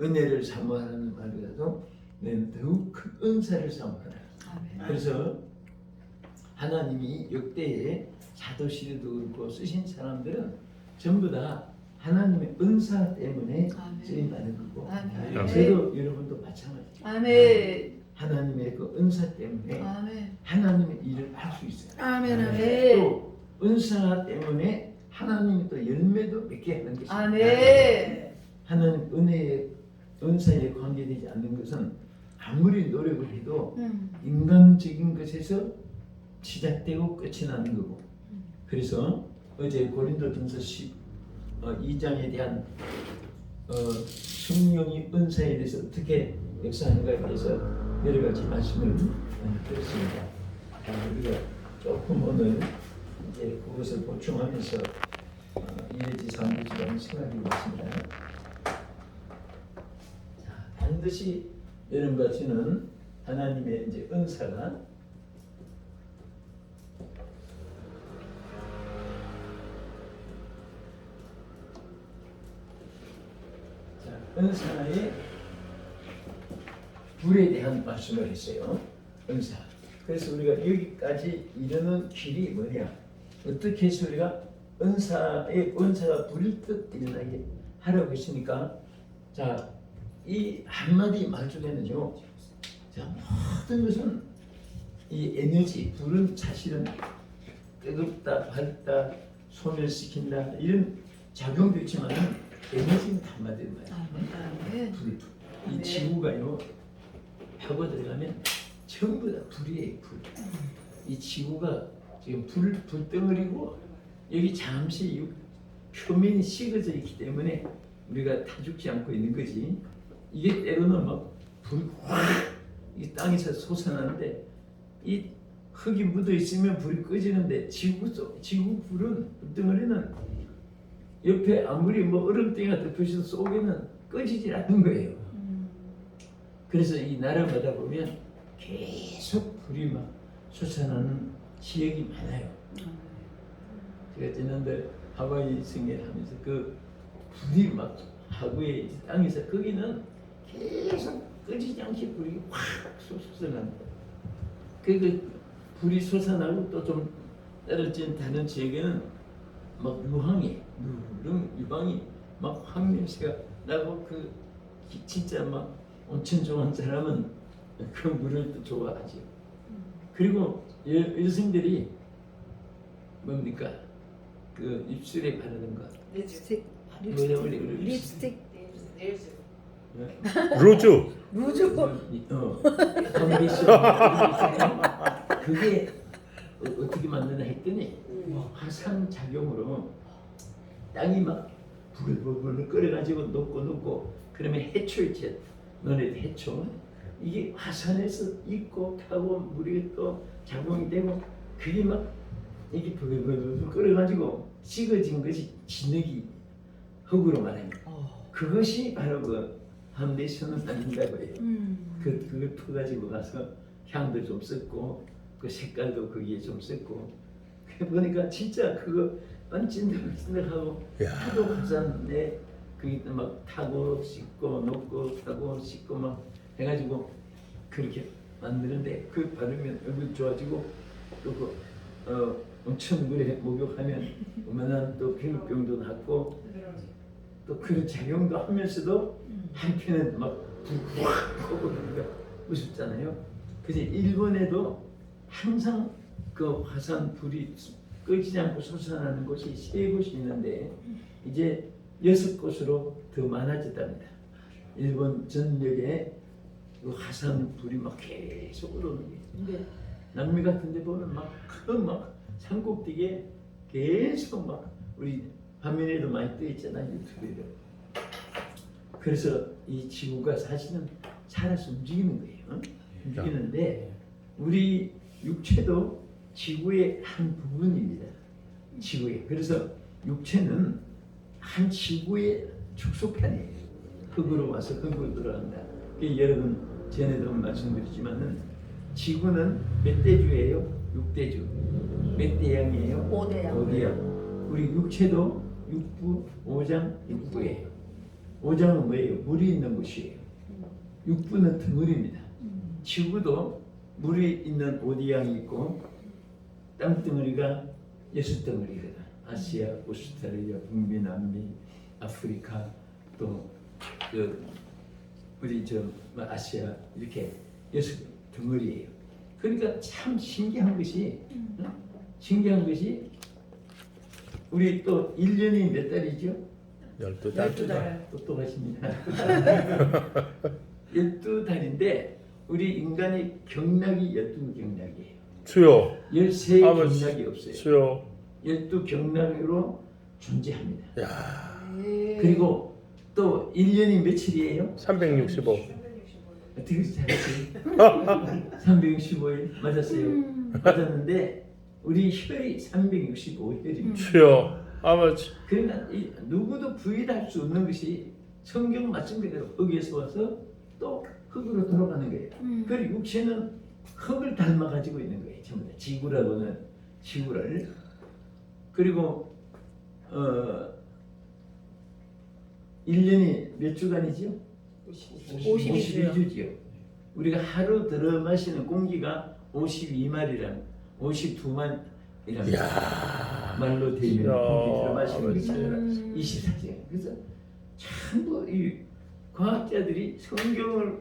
은혜를 사모하는 말보다도 더욱 큰 은사를 사모하라. 그래서 하나님이 역대에 사도시대도 그렇고 쓰신 사람들은 전부 다 하나님의 은사 때문에 쓰임받는 거고, 저도 여러분도 마찬가지예요. 아멘. 하나님의 그 은사 때문에 아멘. 하나님의 일을 할 수 있어요. 아멘. 아멘. 또 은사 때문에 하나님이 또 열매도 맺게 하는 것입니다. 아멘. 하나님 은혜의 은사에 관계되지 않는 것은 아무리 노력을 해도 인간적인 것에서 시작되고 끝이 나는 거고, 그래서 어제 고린도전서 12장에 대한 성령의 은사에 대해서 어떻게 역사하는가에 대해서 여러 가지 말씀을 드렸습니다. 우리가 조금 오늘 이제 그것을 보충하면서 2회지 3회지라는 생각이 있습니다. 자, 반드시 여러분과 저는 하나님의 이제 은사가 은사의 불에 대한 말씀을 했어요. 은사. 그래서 우리가 여기까지 이르는 길이 뭐냐? 어떻게 해서 우리가 은사가 불일 듯 일어나게 하려고 했으니까, 자, 이 한마디 말 중에는요, 자, 모든 것은 이 에너지, 불은 사실은 뜨겁다, 밝다, 소멸시킨다 이런 작용도 있지만 에너지는 한마디로 말이에요. 불. 이 지구가요, 파고 들어가면 전부 다 불이에요. 불. 이 지구가 지금 불덩어리고 여기 잠시 표면이 식어져 있기 때문에 우리가 타 죽지 않고 있는 거지. 이게 때로는 막 불이 이 땅에서 솟아나는데 이 흙이 묻어 있으면 불이 꺼지는데 지구 불은 불덩어리는 옆에 아무리 뭐 얼음덩이가 덮여서 속에는 꺼지질 않는 거예요. 그래서 이 나라마다 보면 계속 불이 막 솟아나는 지역이 많아요. 제가 지난달 하와이 생애를 하면서 그 불이 막 하구의 땅에서 거기는 계속 꺼지지 않게 불이 확 솟아난다. 그 불이 솟아나고 또 좀 떨어진 다른 지역에는 막 유황이 막 황냄새가 나고 그 진짜 막 온천 좋아하는 사람은 그 물을 또 좋아하죠. 그리고 여성들이 뭡니까? 그 입술에 바르는 거. 립스틱. 립스틱. 로즈. 파운데이션. 그게 어떻게 만드나 했더니 화산 작용으로 땅이 막 부글부글 끓여가지고 녹고 그러면 해초 있지. 너네 해초. 이게 화산에서 익고 타고 물이 또 작용이 되고 그게 막 이게 부글부글 끓여가지고 식어진 것이 진흙이 흙으로 말하면 그것이 바로 그 파운데이션을 만든다고 해요. 그걸 퍼가지고 가서 향도 좀 썼고 그 색깔도 거기에 좀 썼고 보니까 진짜 그거 찐득찐득하고 타도 화산에 그게 막 타고 씻고 녹고 타고 씻고 막 해가지고 그렇게 만드는데 그 바르면 얼굴 좋아지고 또 온천 물에 목욕하면 그만한 또 피부병도 낫고 또 그런 작용도 하면서도 한편은 막 확 오고 그러니까 무섭잖아요. 그래서 일본에도 항상 그 화산 불이 꺼지지 않고 솟아나는 곳이 3곳이 있는데 이제 6곳으로 더 많아졌답니다. 일본 전역에 그 화산 불이 막 계속 오르는 게. 근데 남미 같은 데 보면 막 산꼭대기에 계속 막 우리 화면에도 많이 떠 있잖아요. 유튜브에도. 그래서 이 지구가 사실은 살아서 움직이는 거예요. 움직이는데 우리 육체도 지구의 한 부분입니다. 지구의. 그래서 육체는 한 지구의 축소판이에요. 흙으로 와서 흙으로 들어간다. 여러분 전에도 말씀드렸지만은 지구는 몇 대주예요? 6대주. 몇 대양이에요? 5대양. 5대양. 우리 육체도 6부 5장 6부예요. 오장은 뭐예요? 물이 있는 곳이에요. 육부는 덩어리입니다. 지구도 물이 있는 오디양이 있고 땅덩어리가 6덩어리거든. 아시아, 오스트레일리아, 북미, 남미, 아프리카 또 우리 아시아 이렇게 6덩어리예요. 그러니까 참 신기한 것이 우리 또 1년이 몇 달이죠? 12달. 똑똑하십니다. 12달인데 우리 인간의 경락이 12경락이에요. 주여. 13경락이 없어요. 주여. 12경락으로 존재합니다. 야. 네. 그리고 또 1년이 며칠이에요? 365. 어떻게 잘했지? 365일 맞았어요. 맞았는데 우리 혈이 365혈입니다. 주여. 아버지. 그러니까 누구도 부인할 수 없는 것이 성경 말씀 그대로 흙에서 와서 또 흙으로 돌아가는 거예요. 그리고 육체는 흙을 닮아 가지고 있는 거예요. 전부 다 지구라고는 지구를. 그리고 1년이 몇 주간이죠? 52주지요. 우리가 하루 들어 마시는 공기가 52마리란 52만이라는 말로 되면 공기 들어 마시는 게 24시간. 그래서 전부 이 과학자들이 성경을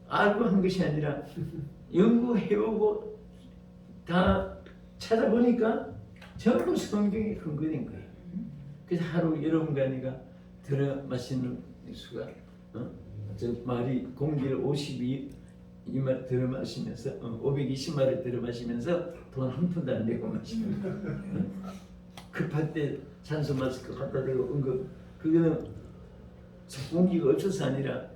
알고 한 것이 아니라 연구해오고 다 찾아보니까 전부 성경에 근거된 거예요. 그래서 하루 여러분과 들어 마시는 수가 저 말이 공기를 52말 들어 마시면서 520마리 들어 마시면서 돈 한 푼도 안 내고 마시는 거예요. 급할 때 산소 마스크 갖다 대고 응급 그거는 공기가 어째서 아니라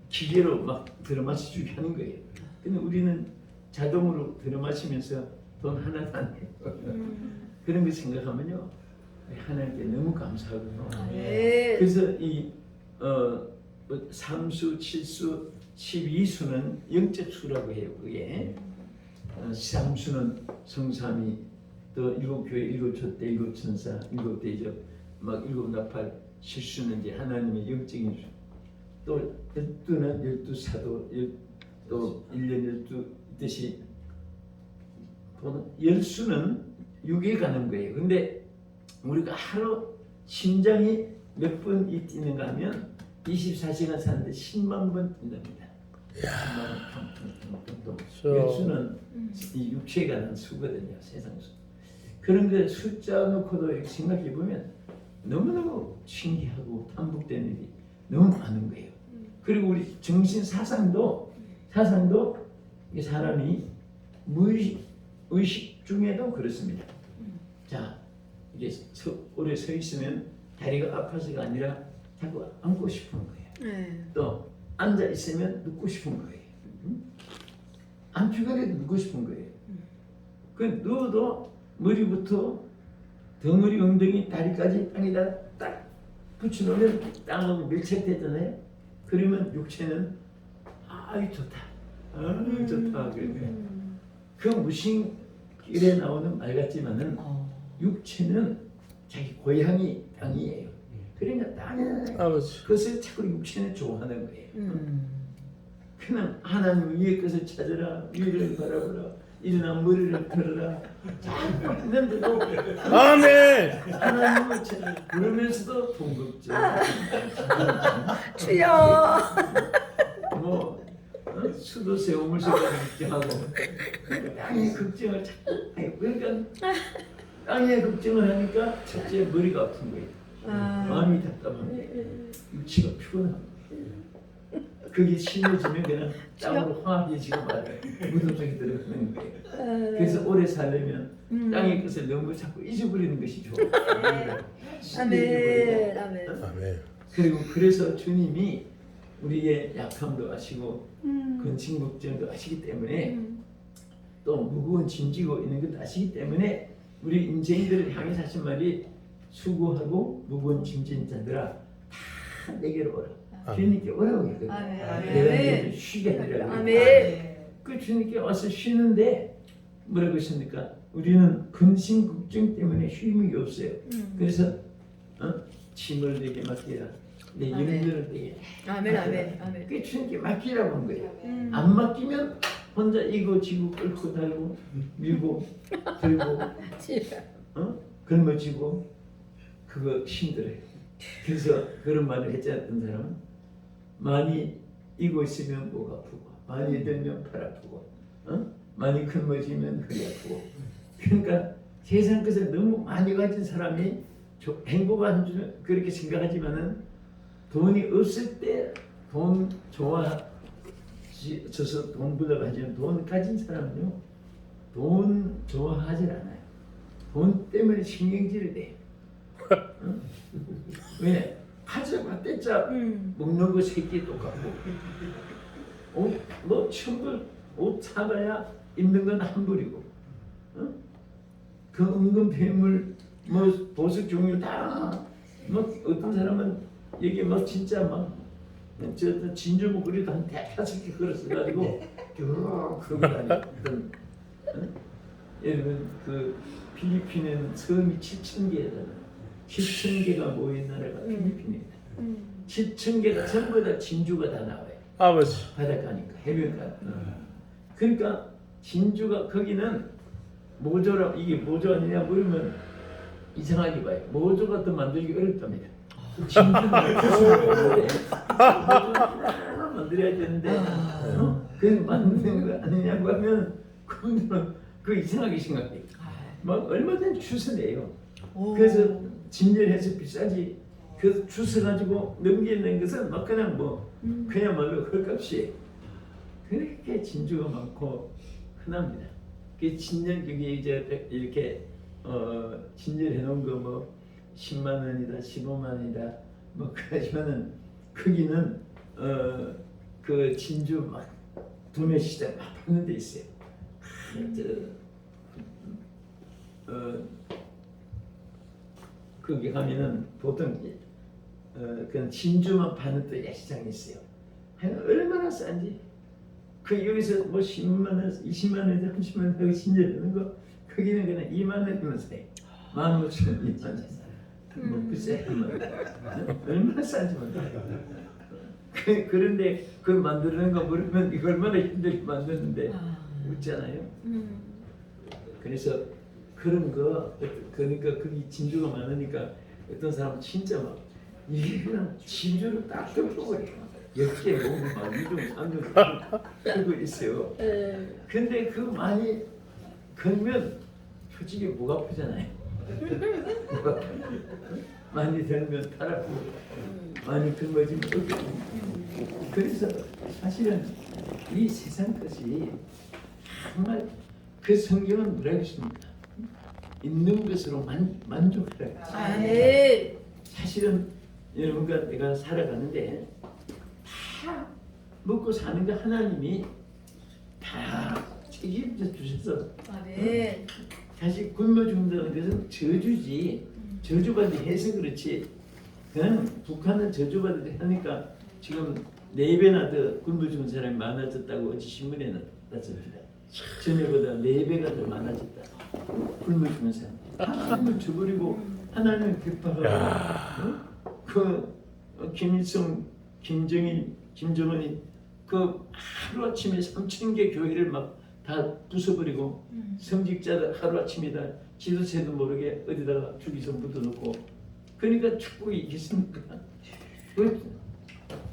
기계로 막 들어 마시주게 하는 거예요. 근데 우리는 자동으로 들어 마시면서 돈 하나도 안 내고 그런 거 생각하면요 하나님께 너무 감사하고요. 네. 그래서 이 3수, 7수, 12수는 영적 수라고 해요. 그게 3수는 성삼위, 또 7교회, 7촛대, 7천사, 7대접, 막 7나팔, 7수는 이제 하나님의 영적인 수. 또 12는 12사도, 또 1년 12 뜻이 10수는 6에 가는 거예요. 근데 우리가 하루 심장이 몇 번 뛰는가 하면 24시간 사는데 10만 번 뛴답니다. 10만 번 통통통통. 수는 이 육체에 관한 수거든요. 세상 수. 그런 거 숫자 놓고도 이렇게 생각해 보면 너무너무 신기하고 반복되는 일이 너무 많은 거예요. 그리고 우리 정신 사상도 이 사람이 의식 중에도 그렇습니다. 자, 이게 오래 서 있으면 다리가 아파서가 아니라 자꾸 앉고 싶은 거예요. 네. 또 앉아 있으면 눕고 싶은 거예요. 안 피곤해도 눕고 싶은 거예요. 그 누워도 머리부터 덩어리, 엉덩이, 다리까지 땅에다 딱 붙여놓으면 땅하고 밀착되잖아요. 그러면 육체는 아이 좋다, 아이 좋다 그러면 그 무신길에 나오는 말 같지만은 육체는 자기 고향이 땅이에요. 그러니까 땅에 아버지. 그것을 자꾸 육체는 좋아하는 거예요. 그냥 하나님 위의 것을 찾으라, 위를 바라보라, 일어나 머리를 들어라. 자꾸 있는데도 아멘. 하나님을 찾아 그러면서도 돈 걱정, 주여. 수도 세우물까지 걱정하고 땅의 걱정을 자꾸 해요. 그러니까 땅의 걱정을 하니까 첫째 머리가 아픈 거예요. 마음이 답답한 거예요. 육체가 피곤하고 그게 심해지면 그냥 땅으로 화학해지고 말아요. 무덤 속에 들어가는 거예요. 그래서 오래 살려면 땅의 것을 너무 자꾸 잊어버리는 것이 좋아요. 아멘. 아멘. 아멘. 그리고 그래서 주님이 우리의 약함도 아시고 근심 걱정도 아시기 때문에 또 무거운 짐 지고 있는 것도 아시기 때문에 우리 인생들을 향해 하신 말이 수고하고 무거운 짐진 자들아 다 내게로 오라. 주님께 오라고 했거든요. 아멘. 내가 너를 쉬게 하리라. 아멘. 그 주님께 와서 쉬는데 뭐라고 했습니까? 우리는 근심 걱정 때문에 쉼이 없어요. 그래서 짐을 내게 맡기라. 내 아멘. 영들을 되게 아멘 아멘 아멘. 그게 주님께 맡기라고 한 거예요. 음. 안 맡기면 혼자 이거 지고 끌고 달고 밀고 들고 걸머지고 그거 힘들어요. 그래서 그런 말을 했지 않던 사람은 많이 이고 있으면 목 아프고 많이 들면 팔 아프고 많이 걸머지면 허리 아프고 그러니까 세상 것을 너무 많이 가진 사람이 행복한 줄 그렇게 생각하지만은 돈이 없을 때 돈 좋아져서 돈 벌어가지고 돈 가진 사람은요 돈 좋아하질 않아요. 돈 때문에 신경질을 내요. 응? 왜? 가져봤댔자 먹는 거 새끼 똑같고 뭐 천불 옷 사봐야 입는 건 한 불이고 응? 그 은근 폐물 뭐 보석 종류 다 뭐 어떤 사람은 여기 막 진짜 막저 진주 목걸이도 한 5개 걸어서 가지고 쭉 그러고 다니던 여러분 그 필리핀은 섬이 7,000개잖아요. 7,000개가 모인 나라가 필리핀입니다. 7,000개가 전부 다 진주가 다 나와요. 아버지. 바닷가니까 해변가. 그러니까 진주가 거기는 모조라 이게 모조 아니냐 물으면 이상하게 봐요. 모조가 더 만들기 어렵답니다. 진주는 만들어야 되는데 그래서 만드는 거 아니냐고 하면 그분들은 그 이상하게 생각해요. 막 얼마든지 주워내요. 그래서 진열해서 비싸지. 그 주워 가지고 넘기는 것은 막 그냥 뭐 그야말로 헐값이에요. 그렇게 진주가 많고 흔합니다. 그 진열 그게 이제 이렇게 진열해 놓은 거 뭐 10만 원이다, 15만 원이다 뭐 그러지만은 거기는 그 진주 막 도매 시장 막 파는 데 있어요. 거기 가면은 보통 그냥 진주만 파는 또 야시장이 있어요. 얼마나 싼지. 그 여기서 뭐 10만 원, 20만 원, 30만 원 하고 진열하는 거 거기는 그냥 2만 원이면 사요. 15,000원, 2만 원. 뭐 글쎄 얼마나 싼지 몰라. 그런데 그걸 만드는 거 모르면 이거 얼마나 힘들게 만드는데 웃잖아요. 그래서 그런 거 그러니까 거기 진주가 많으니까 어떤 사람은 진짜 막 이게 그냥 진주를 딱 덮어버려요. 10개 먹으면 막 2종 3종 들고 있어요. 근데 그 많이 걸면 솔직히 목 아프잖아요. 많이 들면 팔 아프고 많이 걸머지면 어깨 아프고. 그래서 사실은 이 세상 것이 정말 그 성경은 뭐라고 했습니까? 있는 것으로 만족하라. 아멘. 사실은 여러분과 내가 살아가는데 다 먹고 사는 거 하나님이 다 책임져 주셔서 아멘. 사실 굶어 죽는다는 것은 저주지 저주받이 해서 그렇지 그냥 북한은 저주받이 하니까 지금 4배나 더 굶어 죽은 사람이 많아졌다고 어제 신문에 났습니다. 전에보다 4배가 더 많아졌다. 굶어 죽는 사람 하나님을 저버리고 하나님을 핍박하고 김일성, 김정일, 김정은이 그 하루아침에 3,000개 교회를 막 다 부숴버리고 성직자들 하루아침에 다 지도세도 모르게 어디다가 주기서 묻어놓고 그러니까 축복이 있겠습니까?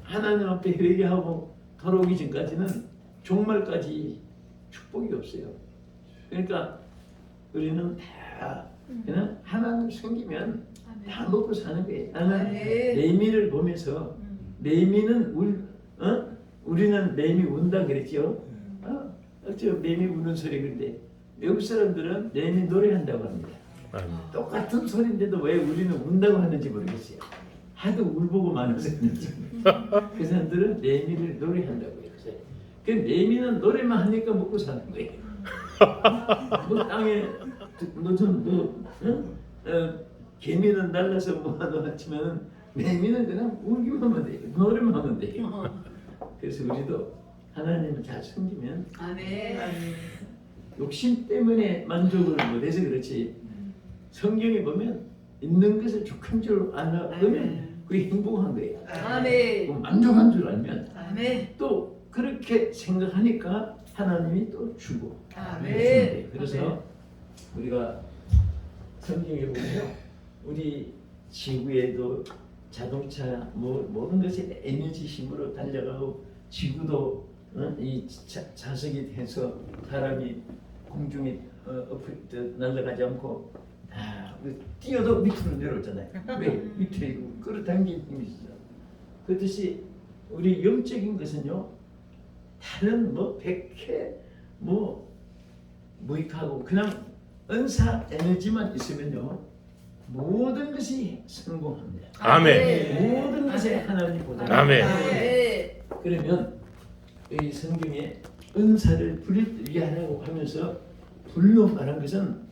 하나님 앞에 회개하고 돌아오기 전까지는 종말까지 축복이 없어요. 그러니까 우리는 다 그냥 하나님 섬기면 다 먹고 사는 거예요. 나는 레미를 보면서 레미는 우리는 레미 운다 그랬죠. 어째 레미 우는 소리 그런데 외국 사람들은 레미 노래한다고 합니다. 똑같은 소리인데도 왜 우리는 운다고 하는지 모르겠어요. 하도 울보고 많아서 그런지. 그 사람들은 레미를 노래한다고 해요. 그 레미는 노래만 하니까 먹고 사는 거예요. 뭐 땅에 개미는 날라서 모아놓았지만 레미는 그냥 울기만 하면 돼요. 노래만 하면 돼요. 그래서 우리도 하나님을 잘 섬기면 아멘. 욕심 때문에 만족을 못해서 그렇지 성경에 보면 있는 것을 족한 줄 알면 그게 행복한 거예요. 아멘. 만족한 줄 알면 아멘. 또 그렇게 생각하니까 하나님이 또 주고 아멘. 주는데 그래서 우리가 성경에 보면 우리 지구에도 자동차 모든 것이 에너지 힘으로 달려가고 지구도 이 자석이 돼서 사람이 공중에 날아가지 않고 다 뛰어도 밑으로 내려오잖아요. 왜? 밑에 끌어당기는 힘이 있어요. 그렇듯이 우리 영적인 것은요 다른 백회 무익하고 그냥 은사 에너지만 있으면요 모든 것이 성공합니다. 아멘. 모든 것에 하나님 보다. 아멘. 아멘. 그러면 이 성경에 은사를 불리하라고 하면서 불로 말한 것은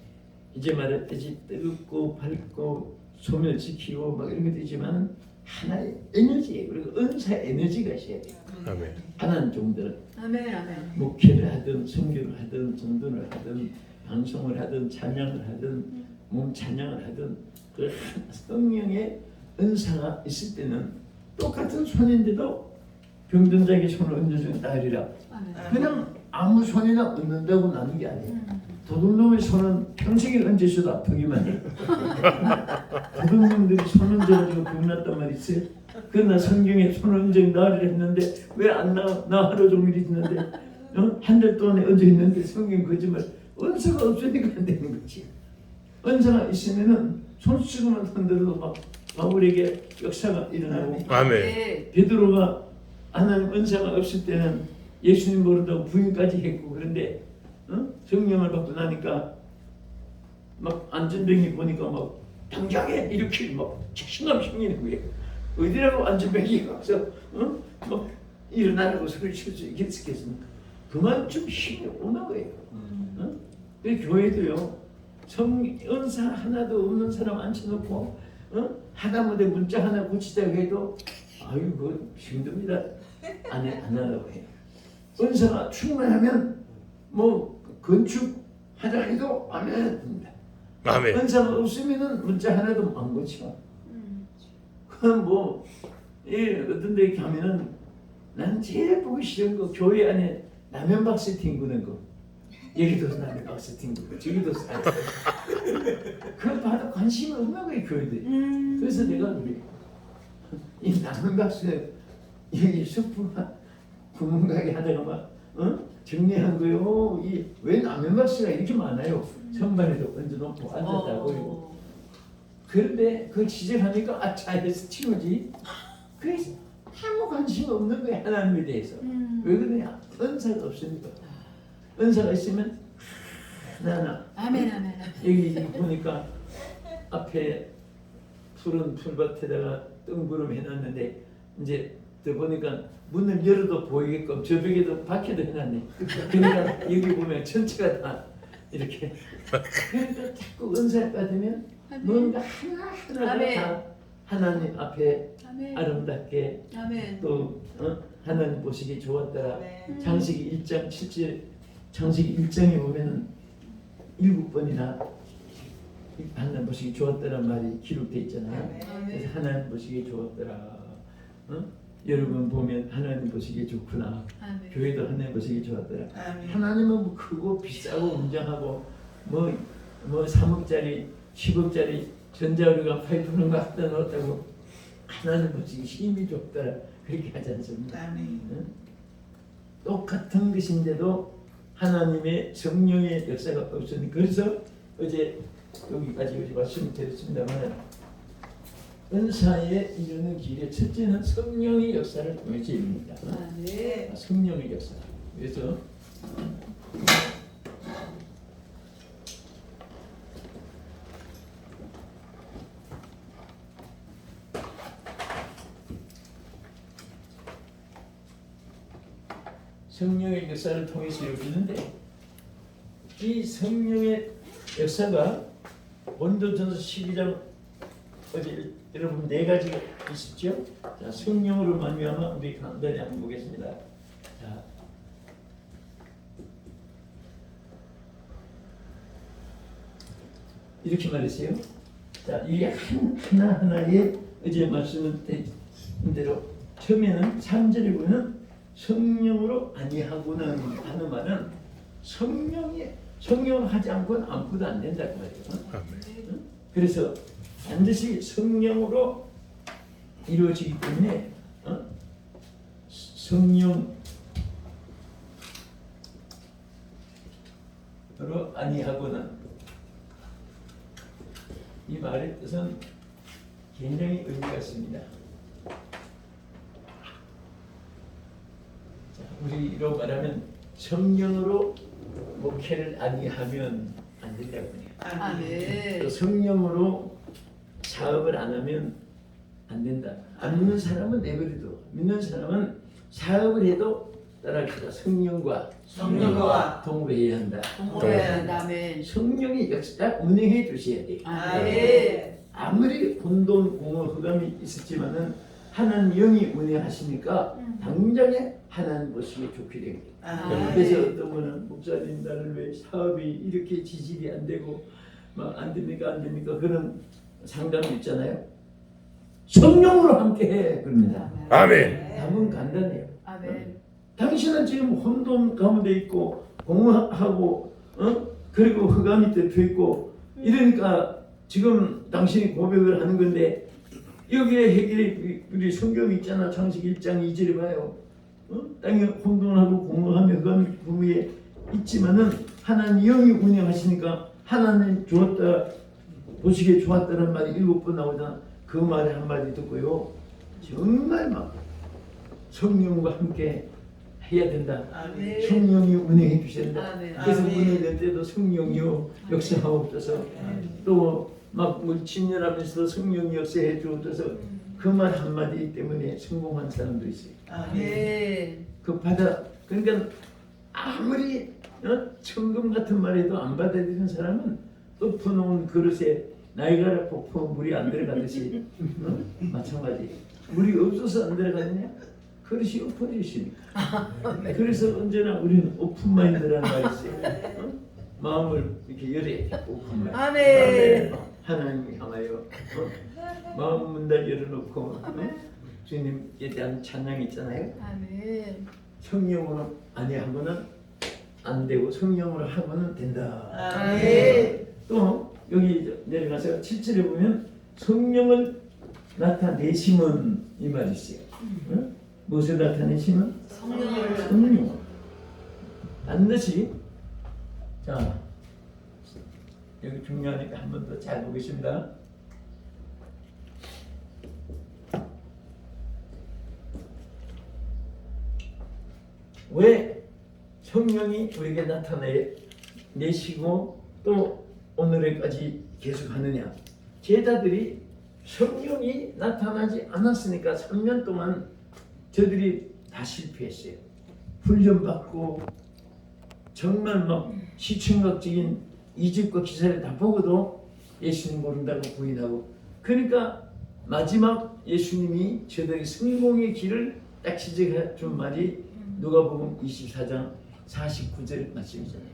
이제 말했듯이 뜨겁고 밝고 소멸시키고 막 이런 것도 있지만 하나의 에너지예요. 그리고 은사 에너지가 있어야 돼요. 아멘. 하나님 종들은 아멘. 아멘. 목회를 하든 선교를 하든 전도를 하든 방송을 하든 찬양을 하든 몸 찬양을 하든 그 성령의 은사가 있을 때는 똑같은 손인데도 병든 자에게 손을 얹어준 딸이라 아멘. 그냥 아무 손이나 얹는다고 나는 게 아니에요. 도둑놈의 손은 평생에 얹으셔도 아프기만 해요. 도둑놈들이 손 얹어가지고 병났단 말이 있어요. 그러나 성경에 손 얹어 나으리라 했는데 왜 안 나와? 나 하루 종일 있는데 한 달 동안에 얹어 있는데 성경 거짓말 은사가 없으니까 안 되는 거지. 은사가 있으면은 손수건만 흔들어도 막 바울에게 역사가 일어나고 아멘. 베드로가 하나님 은사가 없을 때는 예수님 모른다고 부인까지 했고 그런데 성령을 받고 나니까 막 안전병이 보니까 막 당장에 이렇게 막 자신감 생기는 거예요. 어디라고 안전병이 가서 막 일어나라고 소리 칠 수 있겠습니까? 그만큼 힘이 오는 거예요. 그 교회도요 은사 하나도 없는 사람 앉혀놓고 하다못해 문자 하나 고치자고 해도 아유 그거 힘듭니다. 안 하려고 해요. 은사가 충만하면 건축하자 해도 아멘 합니다. 아멘. 은사가 없으면은 문자 하나도 안 고쳐. 그럼 어떤 데 가면은 난 제일 보기 싫은 거 교회 안에 라면 박스 튕기는 거. 여기도 라면 박스 튕기고 저기도 그걸 봐도 관심이 없는 거예요 교회들이. 그래서 내가 그래. 이 라면 박스 여기 슈퍼가 구멍가게 하다가 막 정리한 거요. 왜 라면 박스가 이렇게 많아요? 선반에도 얹어놓고 앉았다고. 그런데 그걸 지적하니까 아차해서 치우지. 그래서 아무 관심이 없는 거야 하나님에 대해서. 왜 그러냐? 은사가 없으니까. 은사가 있으면 하나하나. 아멘. 아멘. 여기 보니까 앞에 푸른 풀밭에다가 뜬구름 해놨는데 이제 또 보니까 문을 열어도 보이게끔 저 벽에도 밖에도 해놨네. 그러니까 여기 보면 전체가 다 이렇게. 그러니까 자꾸 은사를 받으면 뭔가 하나하나가 다 하나님 앞에 아멘. 아름답게 아멘. 또 하나님 보시기 좋았더라. 아멘. 창세기 1장 7절 창세기 1장에 보면은 7번이나 하나님 보시기 좋았더란 말이 기록되어 있잖아요. 그래서 하나님 보시기 좋았더라. 여러분 보면 하나님 보시기 좋구나. 아멘. 교회도 하나님 보시기 좋았더라. 하나님은 크고 비싸고 웅장하고 3억짜리 10억짜리 전자우리가 파이프는 거 갖다 넣었다고 하나님 보시기 힘이 좋더라. 그렇게 하지 않습니까? 똑같은 것인데도 하나님의 성령의 역사가 없으니 그래서 어제 여기까지 우리 말씀을 드렸습니다만 은사에 이르는 길에 첫째는 성령의 역사를 통해서 이릅니다. 네. 성령의 역사. 그래서 성령의 역사를 통해서 이루어지는데 이 성령의 역사가 원도전서 12장 어제 여러분 네 가지가 있었죠. 자, 성령으로 말미암아 우리 간단히 한번 보겠습니다. 자, 이렇게 말했어요. 자, 이게 하나하나의 어제 말씀드린 대로 처음에는 3절에 보면 성령으로 아니하고는 하는 말은 성령을 하지 않고는 아무것도 안 된다고 말이에요. 아멘. 그래서 반드시 성령으로 이루어지기 때문에 성령으로 아니하고는 이 말의 뜻은 굉장히 의미가 있습니다. 자, 우리로 말하면 성령으로 목회를 아니하면 안 된다고 해요. 아멘. 또 성령으로 사업을 안 하면 안 된다. 안 믿는 사람은 내버려둬. 믿는 사람은 사업을 해도 따라가다 성령과 동거해야 한다. 아멘. 성령이 역사 운행해 주셔야 돼. 아멘. 아무리 혼돈 공허 흑암이 있었지만은 하나님 영이 운행하시니까 당장에 하나님 모습이 좋게 됩니다. 그래서 어떤 분은 목사님 나는 왜 사업이 이렇게 지질이 안 되고 막 안 됩니까 그런 상담이 있잖아요. 성령으로 함께해 그럽니다. 아멘. 답은 간단해요. 아멘. 당신은 지금 혼돈 가운데 있고 공허하고 그리고 흑암이 덮여 있고 이러니까 지금 당신이 고백을 하는 건데 여기에 해결이 우리 성경이 있잖아. 창세기 1장 2절에 봐요. 땅이 혼돈하고 공허하며 흑암이 그 위에 있지만은 하나님 영이 운영하시니까 하나님 좋았다 보시기에 좋았다는 말이 7번 나오잖아. 그 말에 한마디 듣고요. 정말 막 성령과 함께 해야 된다. 아멘. 성령이 운행해 주셔야 된다. 아멘. 그래서 아멘. 운행될 때도 성령이요 역사하옵소서. 또 막 친절하면서도 성령이 역사해 주옵소서. 그 말 한마디 때문에 성공한 사람도 있어요. 아멘. 그 그러니까 아무리 천금 같은 말해도 안 받아들이는 사람은 엎어놓은 그릇에 나이가라 폭포 물이 안 들어가듯이 마찬가지. 물이 없어서 안 들어가느냐? 그릇이 엎어져 있으니까. 그래서 언제나 우리는 오픈 마인드라는 말이 있어요. 마음을 이렇게 열어야 돼. 오픈 마인드. 아멘. 하나님을 향하여 마음 문을 열어놓고 주님에 대한 찬양이 있잖아요. 아멘. 성령으로 아니하고는 안 되고 성령으로 하고는 된다. 아멘. 또 여기 내려가서 7절에 보면 성령을 나타내심은 이 말이 있어요. 무엇을 나타내심은? 성령. 반드시 자 여기 중요하니까 한 번 더 잘 보겠습니다. 왜 성령이 우리에게 나타내시고 또 오늘에까지 계속하느냐? 제자들이 성령이 나타나지 않았으니까 3년 동안 저들이 다 실패했어요. 훈련받고 정말 막 시청각적인 이집과 기사를 다 보고도 예수님 모른다고 부인하고 그러니까 마지막 예수님이 저들의 성공의 길을 딱 지적해 준 말이 누가복음 24장 49절 말씀이잖아요.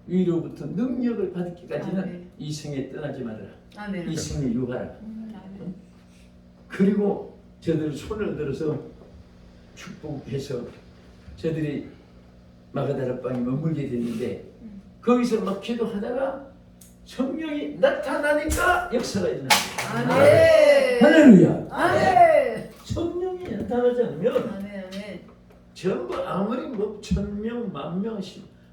위로부터 능력을 받기까지는 아멘. 이 성에 떠나지 말아라. 아멘. 이 성에 유하라. 아멘. 그리고 저들 손을 들어서 축복해서 저들이 마가다라 방에 머물게 됐는데 거기서 막 기도하다가 성령이 나타나니까 역사가 일어납니다. 아멘. 할렐루야. 아멘. 성령이 나타나지 않으면 아멘. 아멘. 전부 아무리 뭐 1000명, 10,000명,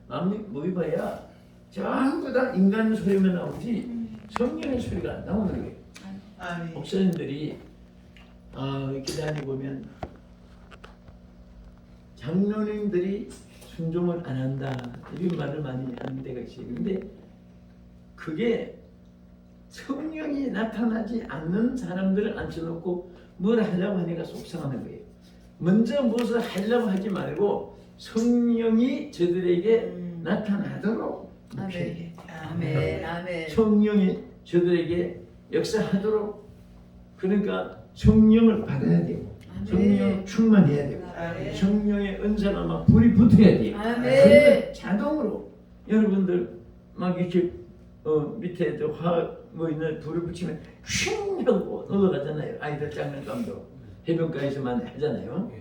10,000명 모여봐야 전부 다 인간 소리만 나오지 성령의 소리가 안 나오는 거예요. 목사님들이 이렇게 다니보면 장로님들이 순종을 안 한다 이런 말을 많이 하는 데가 있어요. 근데 그게 성령이 나타나지 않는 사람들을 앉혀놓고 뭘 하려고 하니까 속상하는 거예요. 먼저 무엇을 하려고 하지 말고 성령이 저들에게 나타나도록 목회해. 아멘. 아멘. 성령이 저들에게 역사하도록 그러니까 성령을 받아야 되고 성령 충만해야 되고 아멘. 성령의 은사가 막 불이 붙어야 돼요. 아멘. 그러면 자동으로 여러분들 막 이렇게 밑에 화뭐 있는 불을 붙이면 슝 하고 넘어가잖아요. 아이들 장난감도 해변가에서만 하잖아요.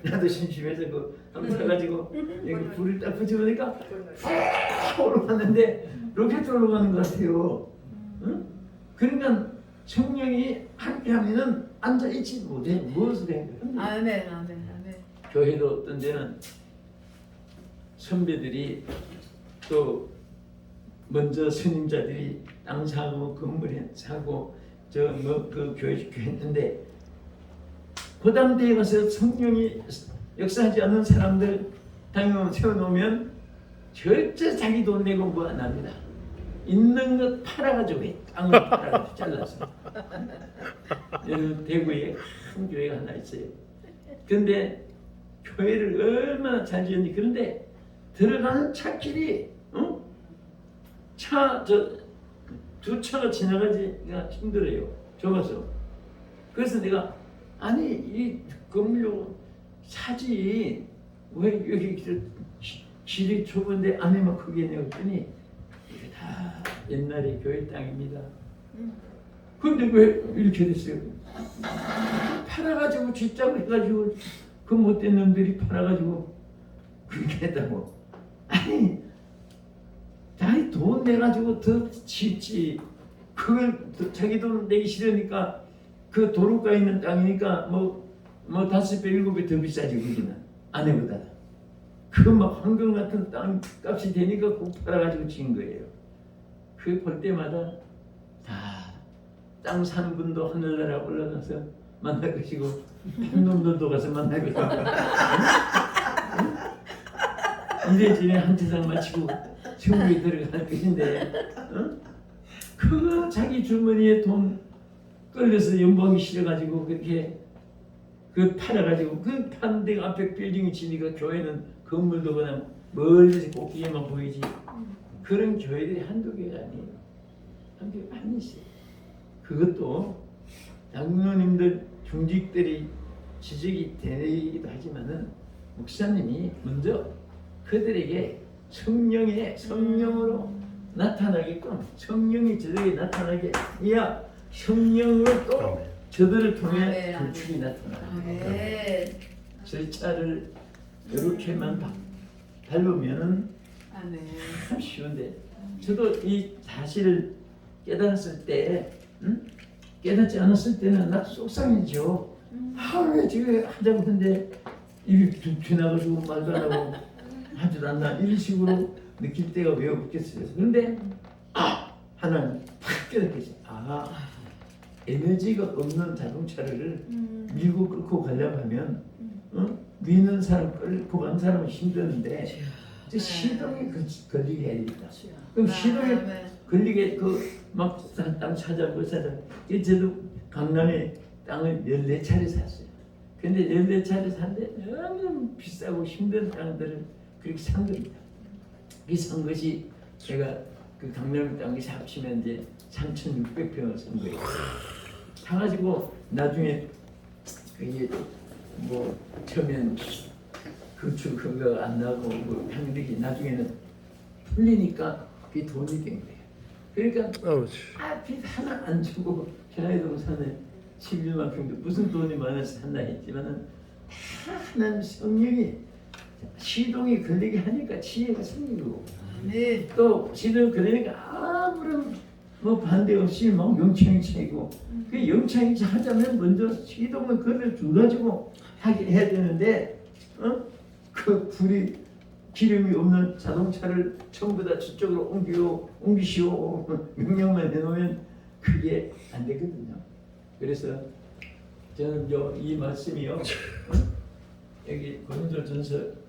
나도 심심해서 그 한번 사가지고 여기 불을 딱 붙여보니까 팍 올라갔는데 로켓 올라가는 것 같아요. 응? 그러니까 성령이 함께하면은 앉아 있지 못해. 무엇을 해? 아멘, 아멘, 아멘. 교회도 어떤 데는 선배들이 또 먼저 스님자들이 땅 사고 건물 사고 저 뭐 그 교회 했는데 고담대에 가서 성령이 역사하지 않는 사람들 당연 세워놓으면 절대 자기 돈 내고 뭐 안 합니다. 있는 것 팔아가지고 해. 땅을 팔아가지고 잘라서. 대구에 큰 교회가 하나 있어요. 근데 교회를 얼마나 잘 지었니. 그런데 들어가는 차길이 두 차가 지나가기가 힘들어요. 좁아서. 그래서 내가 아니 이 건물로 사지 왜 여기 길이 좁은데 안에만 크게 내었더니 이게 다 옛날에 교회 땅입니다. 근데 왜 이렇게 됐어요? 팔아가지고 쥐짝을 해가지고 그 못된 놈들이 팔아가지고 그렇게 했다고. 아니 자기 돈 내가지고 더 짓지. 그걸 자기 돈 내기 싫으니까 그 도로가에 있는 땅이니까 뭐 5배 7배 더 비싸지 거기는 아내보다. 그 막 황금 같은 땅 값이 되니까 꼭 팔아가지고 진 거예요. 그 볼 때마다 다 땅 사는 분도 하늘나라 올라가서 만날 것이고 한 놈들도 가서 만날 것이고 이래저래 한 세상 마치고 천국에 들어갈 것인데 그거 자기 주머니에 돈 끌려서 연봉이 싫어가지고 그렇게 그 팔아가지고 그 판 데가 앞에 빌딩이 지니까 교회는 건물도 그냥 멀리서 꼭대기만 보이지. 그런 교회들이 한두 개가 아니에요. 한두 개 많이 있어요. 그것도 장로님들 중직들이 지적이 되기도 하지만은 목사님이 먼저 그들에게 성령으로 나타나게끔 성령이 저들에게 나타나게 해야 성령으로 또 저들을 통해 불출이 나타나요. 절차를 이렇게만 밟으면은 참 쉬운데 저도 이 사실을 깨달았을 때 깨닫지 않았을 때는 나 속상해져. 왜 지금 하자고 했는데 입이 툭 나가지고 말도 안 하고 하지도 않나 이런 식으로 느낄 때가 왜 없겠어요. 그런데 하나는 탁 깨닫겠어요. 에너지가 없는 자동차를 밀고 끌고 가려고 하면 미는 사람 끌고 간 사람은 힘드는데 시동이 걸리게 해야 됩니다. 그럼 시동에 걸리게 막 땅 찾아 뭐 찾아. 저도 강남에 땅을 14차례 샀어요. 근데 14차례 샀는데 너무 비싸고 힘든 땅들을 그렇게 산 겁니다. 그 산 것이 제가 그 강남 땅이 합치면 이제 3,600평을 산 거예요. 사가지고 나중에 그게 뭐 처음엔 건축 그거 안 나고 뭐 평들이 나중에는 풀리니까 그게 돈이 된 거예요. 그러니까 빚 하나 안 주고 평화동산에 11만 평도 무슨 돈이 많아서 샀나 했지만은 다 하나님 성령이 시동이 걸리게 하니까 지혜가 생기고 또 시동이 걸리니까 아무런 뭐 반대 없이 막 영창이고 그 영창이 하자면 먼저 시동을 걸어줘가지고 하게 해야 되는데 그 불이 기름이 없는 자동차를 전부 다 저쪽으로 옮기시오 명령만 해놓으면 그게 안 되거든요. 그래서 저는 이 말씀이요 여기 고린도전서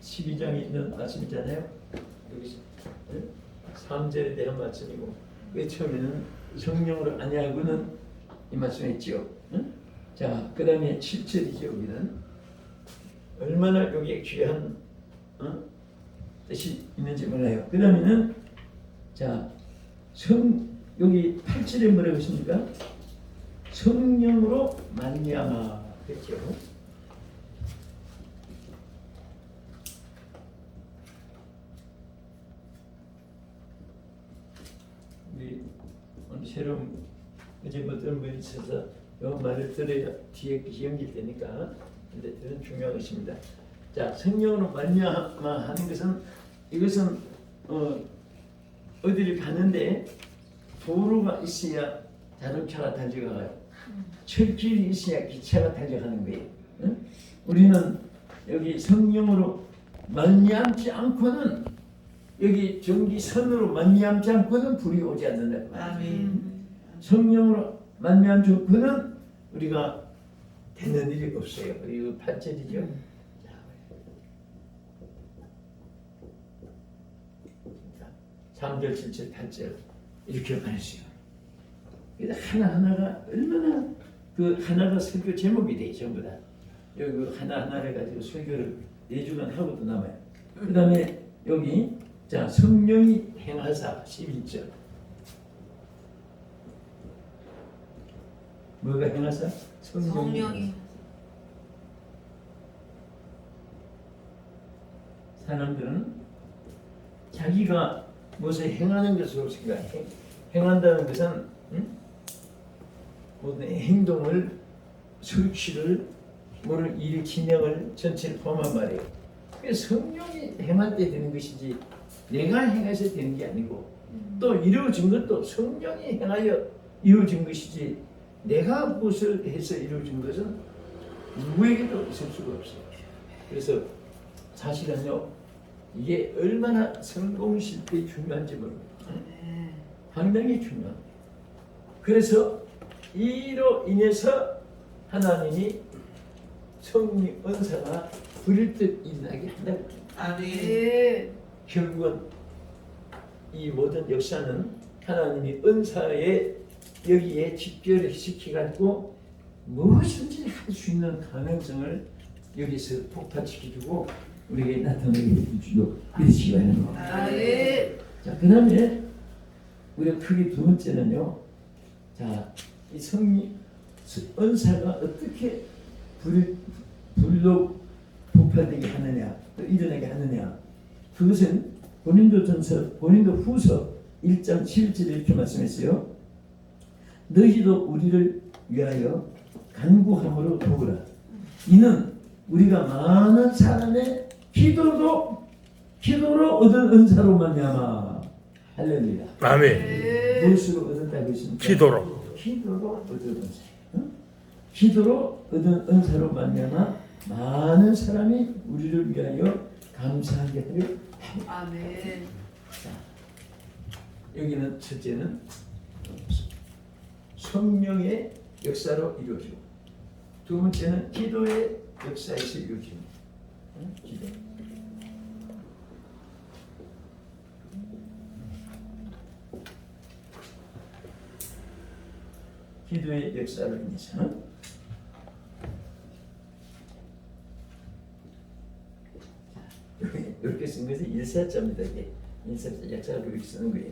12장에 있는 말씀이잖아요. 여기 3절에 대한 말씀이고 그 처음에는 성령으로 아니하고는 이 말씀에 있죠. 자, 그 다음에 7절이죠. 여기는 얼마나 여기에 귀한 뜻이 있는지 몰라요. 그 다음에는 자, 여기 8절에 뭐라고 했습니까? 성령으로 말미암아 그렇죠. 어제 어떤 분이 있어서 이 말을 들어야 뒤에 것이 연결되니까 근데 그런 중요한 것입니다. 자, 성령으로 말미암아 하는 것은 이것은 어디를 가는데 도로가 있어야 자동차가 달려가요. 철길이 있어야 기차가 달려가는 거예요. 응? 우리는 여기 성령으로 말미암지 않고는 여기 전기선으로 말미암지 않고는 불이 오지 않는다. 아멘. 성령으로 말미암지 않고는 우리가 되는 일이 없어요. 이거 8절이죠. 3절, 7절, 8절 이렇게 말했어요. 그래서 하나하나가 얼마나 그 하나가 설교 제목이 돼 전부 다. 여기 그 하나하나를 가지고 설교를 4주간 하고도 남아요. 그 다음에 여기 자 성령이 행하사 11절 뭐가 행하사? 성령이 사람들은 자기가 무엇을 행하는 것으로 생각해. 행한다는 것은 모든 행동을, 성취를, 모를 일 진행을 전체를 포함한 말이에요. 그래서 성령이 행할 때 되는 것이지 내가 행해서 되는 게 아니고 또 이루어진 것도 성령이 행하여 이루어진 것이지 내가 무엇을 해서 이루어진 것은 누구에게도 있을 수가 없어요. 그래서 사실은요 이게 얼마나 성공 실패 중요한지 모릅니다. 상당히 중요합니다. 그래서 이로 인해서 하나님이 성령 은사가 불일듯 일어나게 한다고 합니다. 아멘. 결국은 이 모든 역사는 하나님이 은사에 여기에 집결시켜가지고 무엇인지 할 수 있는 가능성을 여기서 폭발시켜주고 우리에게 나타나게 해주시고 그러시기 바랍니다. 아멘. 자, 그 다음에 우리가 크게 두 번째는요. 자, 이 성령 은사가 어떻게 불로 폭발되게 하느냐, 또 일어나게 하느냐. 그것은 고린도 후서 1장 11절에 이렇게 말씀했어요. 너희도 우리를 위하여 간구함으로 도우라. 이는 우리가 많은 사람의 기도로 얻은 은사로 말미암아. 할렐루야. 아멘. 무엇으로 얻었다고 했습니까? 기도로. 기도로 얻은 은사. 응? 기도로 얻은 은사로 말미암아 많은 사람이 우리를 위하여 감사하게 하려 합니다. 아멘. 자, 여기는 첫째는 성령의 역사로 이루어지고 두 번째는 기도의 역사에서 이루어집니다. 응? 기도. 기도의 역사로 인해서 이렇게 쓴 것이 일사자입니다. 이게 일사자 역사로 이렇게 쓰는 거예요.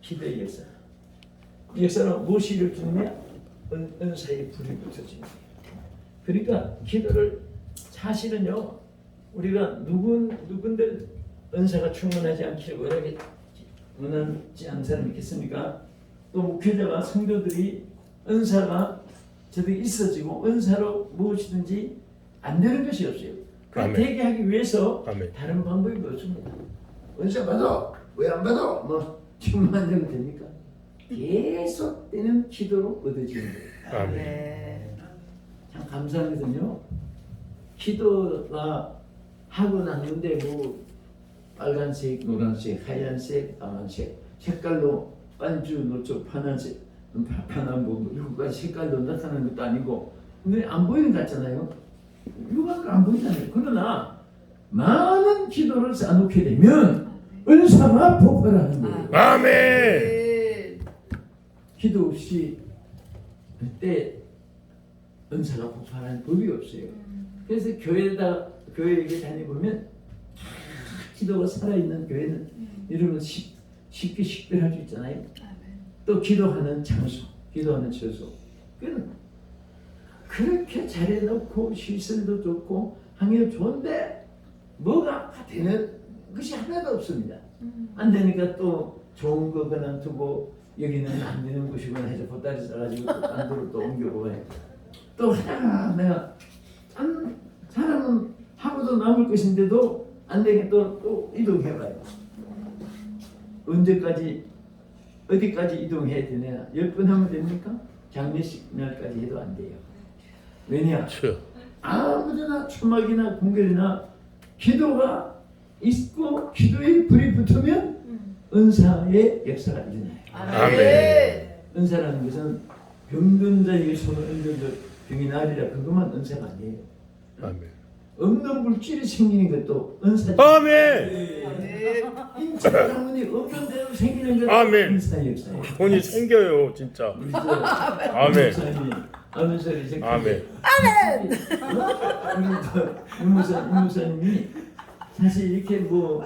기도의 역사. 이 역사는 무엇이 이루어지느냐? 은사의 불이 붙어집니다. 그러니까 기도를 사실은요 우리가 누군들 은사가 충분하지 않기를 원하지 않는 사람이 있겠습니까? 또 목회자가 성도들이 은사가 저들이 있어지고 은사로 무엇이든지 안 되는 것이 없어요. 아멘. 되게 하기 위해서 아멘. 다른 방법이 없습니다. 은사 받아 왜 안 받아? 뭐 지금만 되면 됩니까? 계속되는 기도로 얻어지는 거예요. 아멘. 참 감사하거든요. 기도가 하고 났는데 뭐 빨간색, 노란색, 하얀색, 까만색 색깔로 반주, 노초, 파란색, 파란 뭐 일곱 가지 색깔로 나타나는 것도 아니고 근데 안 보이는 것 같잖아요. 일반으로 안 보이잖아요. 그러나 많은 기도를 쌓아놓게 되면 은사가 폭발하는 거예요. 아멘. 기도 없이 그때 은사가 폭발하는 법이 없어요. 그래서 교회에 다녀보면 기도가 살아있는 교회는 이런 거 쉽게 식별할 수 있잖아요. 또 기도하는 장소, 기도하는 처소. 그렇게 잘해놓고 시설도 좋고 항해도 좋은데 뭐가 되는 것이 하나도 없습니다. 안 되니까 또 좋은 거 그냥 두고 여기는 안 되는 곳이구나 해서 보따리 싸가지고 또 딴 데로 또 옮겨보고 해. 또 하다가 내가 사람은 하고도 남을 것인데도 안 되게 또 이동해봐요. 언제까지 어디까지 이동해야 되냐? 10번 하면 됩니까? 장례식 날까지 해도 안 돼요. 왜냐? 아무데나 초막이나 공결이나 기도가 있고 기도에 불이 붙으면 은사의 역사가 일어나요. 아멘. 은사라는 것은 병든 자에게 손을 얹어서 병이 나으리라 그것만 은사가 아니에요. 아멘. 없는 물질이 생기는 것도 은사죠. 아멘. 아멘. 인체 자원이 없는 대로 생기는 것도 아멘. 은사의 역사예요. 돈이 생겨요, 진짜. 우리 저 아멘. 목사님이 아멘 소리 제 아멘. 우리 무사님이 사실 이렇게 뭐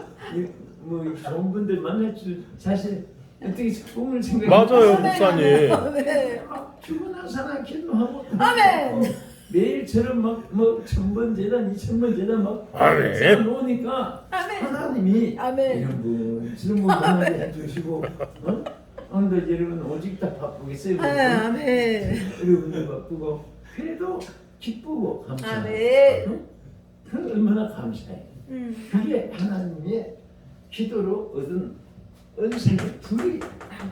좋은 분들 만날 줄 사실 어떻게 꿈을 생각 맞아요, 목사님. 아멘. 죽어난 사람 기도하고 아멘. 매일처럼 뭐 1000번 재단 2000번 재단 막 아멘. 놓으니까 아멘. 하나님이 아멘. 이런 분 저런 분 만나게 해주시고 오늘도 여러분 오직 다 바쁘겠어요. 아멘. 여러분들 바쁘고 그래도 기쁘고 감사해요. 아멘. 그 얼마나 감사해요. 그게 하나님의 기도로 얻은 은사의 불이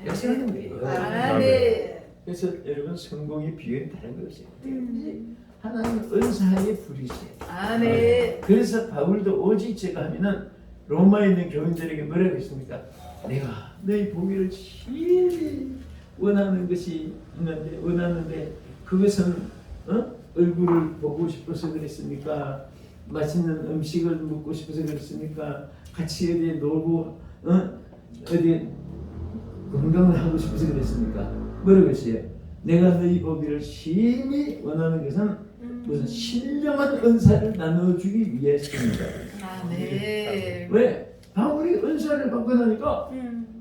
역사하는 거예요. 아멘. 그래서 여러분 성공의 비결이 다른 것이에요. 하나님 은사의 불이세요. 아멘. 그래서 바울도 오직 제가 하면은 로마에 있는 교인들에게 뭐라고 했습니까? 내가 너희 보기를 심히 원하는 것이 있는데 원하는데 그것은 얼굴을 보고 싶어서 그랬습니까? 맛있는 음식을 먹고 싶어서 그랬습니까? 같이 어디에 놀고 어디 건강을 하고 싶어서 그랬습니까? 뭐라고 했어요? 내가 너희 보기를 심히 원하는 것은 무슨 신령한 은사를 나눠주기 위해서입니다. 아멘. 왜? 바울이 은사를 받고 나니까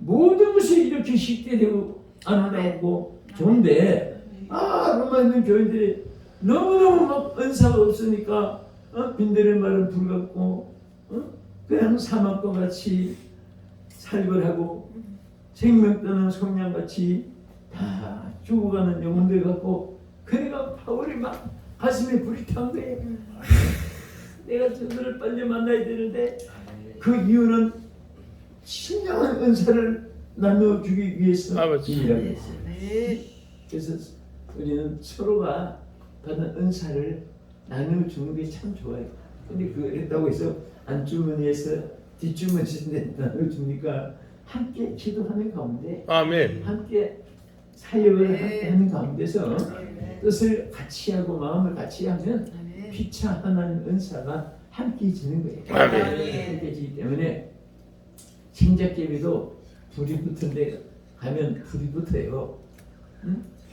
모든 것이 이렇게 쉽게 되고 아름다우고 좋은데 로마에 있는 교인들이 너무너무 막 은사가 없으니까 빈들의 말은 불 같고 그냥 사막과 같이 살벌하고 생명 떠는 송량같이 다 죽어가는 영혼들 같고 그러니까 바울이 막 가슴에 불이 탄 거예요. 내가 저들을 빨리 만나야 되는데 그 이유는 신령한 은사를 나눠주기 위해서입니다. 그래서 우리는 서로가 받은 은사를 나눠주는 게 참 좋아요. 근데 그랬다고 해서 안주머니에서 뒷주머니에 나눠주니까 함께 기도하는 가운데 아멘. 함께 사역을 하는 가운데서 뜻을 같이 하고 마음을 같이 하면 피차 하나님 은사가 함께 지는 거예요. 아멘. 함께 지기 때문에 생작개비도 불이 붙은데 가면 불이 붙어요.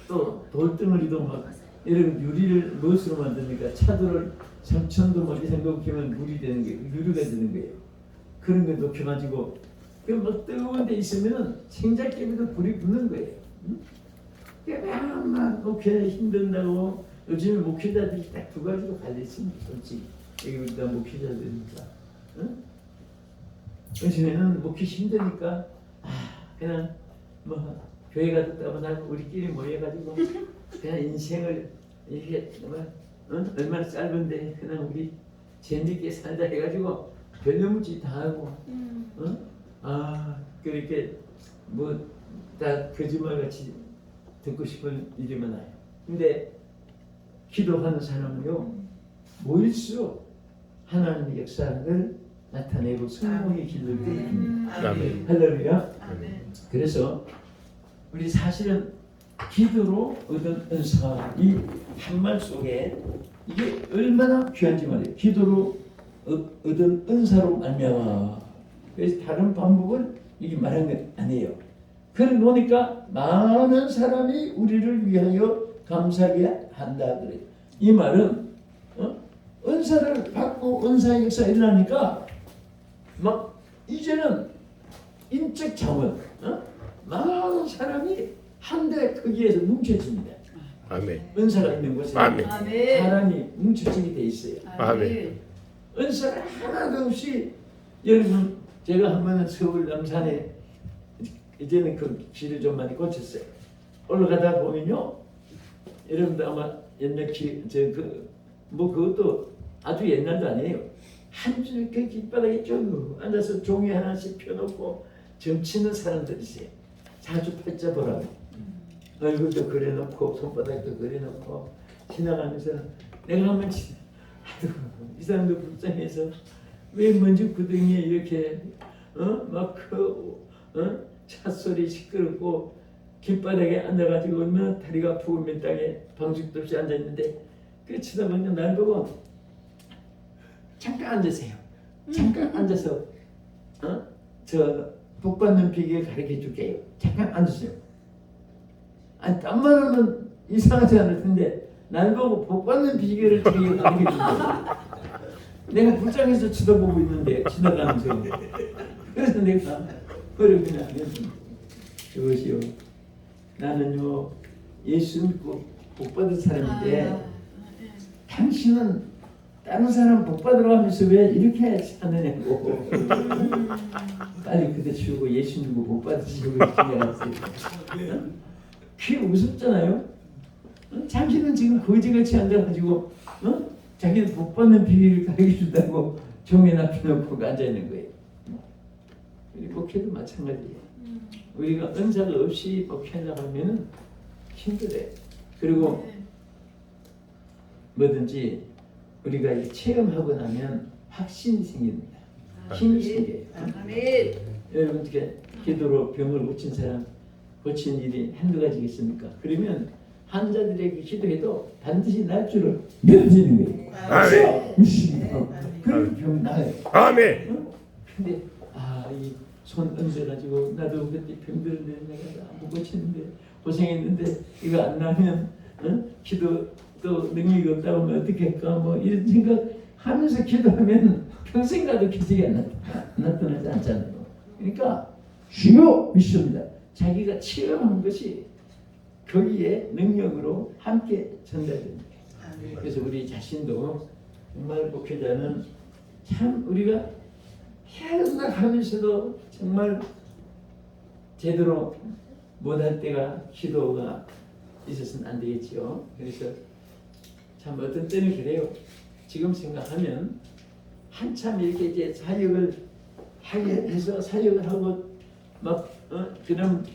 또 돌덩어리도 막 이런 유리를 무엇으로 만듭니까? 차도를 3000도 막 이상 녹이면 물이 되는 게 유리가 되는 거예요. 그런 거 녹여가지고 막 뜨거운 데 있으면 생작개비도 불이 붙는 거예요. 막 목회자 힘든다고 요즘에 목회자들이 딱 두 가지로 갈렸습니다. 솔직히 여기 우리가 목회자들이니까 요즘에는 목회 힘드니까 그냥 뭐 교회 가졌다고 나고 우리끼리 모여가지고 그냥 인생을 이렇게 얼마나 짧은데 그냥 우리 재밌게 살자 해가지고 별로무지 다 하고 그렇게 뭐 다 거짓말같이 듣고 싶은 일이 많아요. 근데 기도하는 사람은요 모일수록 하나님의 역사를 나타내고 성공의 길을 뚫습니다. 아멘. 할렐루야. 아멘. 그래서 우리 사실은 기도로 얻은 은사 이 한말 속에 이게 얼마나 귀한지 말이에요. 기도로 얻은 은사로 말미암아. 그래서 다른 방법은 이게 말한 건 아니에요. 그래 놓으니까 많은 사람이 우리를 위하여 감사하게 한다 그래요. 이 말은 은사를 받고 은사의 역사가 일어나니까 막 이제는 인적 자원 많은 사람이 한데 거기에서 뭉쳐집니다. 아멘. 은사가 있는 곳에 아멘. 사람이 뭉쳐지게 돼 있어요. 아멘. 은사가 하나도 없이 여러분 제가 한 번은 서울 남산에 이제는 그 길을 좀 많이 고쳤어요. 올라가다 보면요, 여러분도 아마 옛날 뭐 그것도 아주 옛날도 아니에요. 한 줄 그 길바닥에 쭉 앉아서 종이 하나씩 펴놓고 점치는 사람들이 있어요. 자주 팔자 보라고. 얼굴도 그려놓고 손바닥도 그려놓고 지나가면서 내가 한번 아이고, 이 사람도 불쌍해서 왜 먼지 구덩이에 이렇게 찻소리 시끄럽고 길바닥에 앉아가지고 얼마나 다리가 아프고 맨 땅에 방식도 없이 앉아있는데 그 쳐다보면 날 보고 잠깐 앉으세요. 잠깐 앉아서 저 복 받는 비결 가르쳐 줄게요. 잠깐 앉으세요. 아니 딴 말하면 이상하지 않을 텐데 날 보고 복 받는 비결을 되게 가르쳐 준다. 내가 불쌍해서 쳐다보고 있는데 지나가면서 그래서 내가 그러면 그것이요. 나는요 예수 믿고 복 받은 사람인데 당신은 다른 사람 복 받으러 가면서 왜 이렇게 사느냐고. 빨리 그대 치우고 예수 믿고 복 받으시고 지내갔어요. 그게 우습잖아요. 당신은 지금 거지같이 앉아가지고 자기는 복 받는 비밀을 가르쳐 준다고 종에 납혀놓고 앉아있는 거예요. 우리 목회도 마찬가지예요. 우리가 은사가 없이 목회하려고 하면 힘들어요. 그리고 뭐든지 우리가 체험하고 나면 확신이 생깁니다. 힘이 생겨요. 아멘. 여러분 어떻게 기도로 병을 고친 사람 고친 일이 한두 가지겠습니까? 그러면 환자들에게 기도해도 반드시 날 줄을 믿어지는 거예요. 아멘. 그럼 병 나아요. 아멘. 근데 이 손 얹어가지고 나도 그때 병들었는데 내가 안 고치는데 고생했는데 이거 안 나면 기도 또 능력이 없다고 하면 어떻게 할까 뭐 이런 생각하면서 기도하면 평생 가도 기적이 안 나타나지 않잖아요. 그러니까 주요 미션입니다. 자기가 체험한 것이 거기에 능력으로 함께 전달됩니다. 그래서 우리 자신도 정말 목회자는 참 우리가 해나가면서도 정말 제대로 못할 때가 기도가 있어서는 안 되겠지요. 그래서 참 어떤 때는 그래요. 지금 생각하면 한참 이렇게 이제 사역을 하게 해서 사역을 하고 막 그런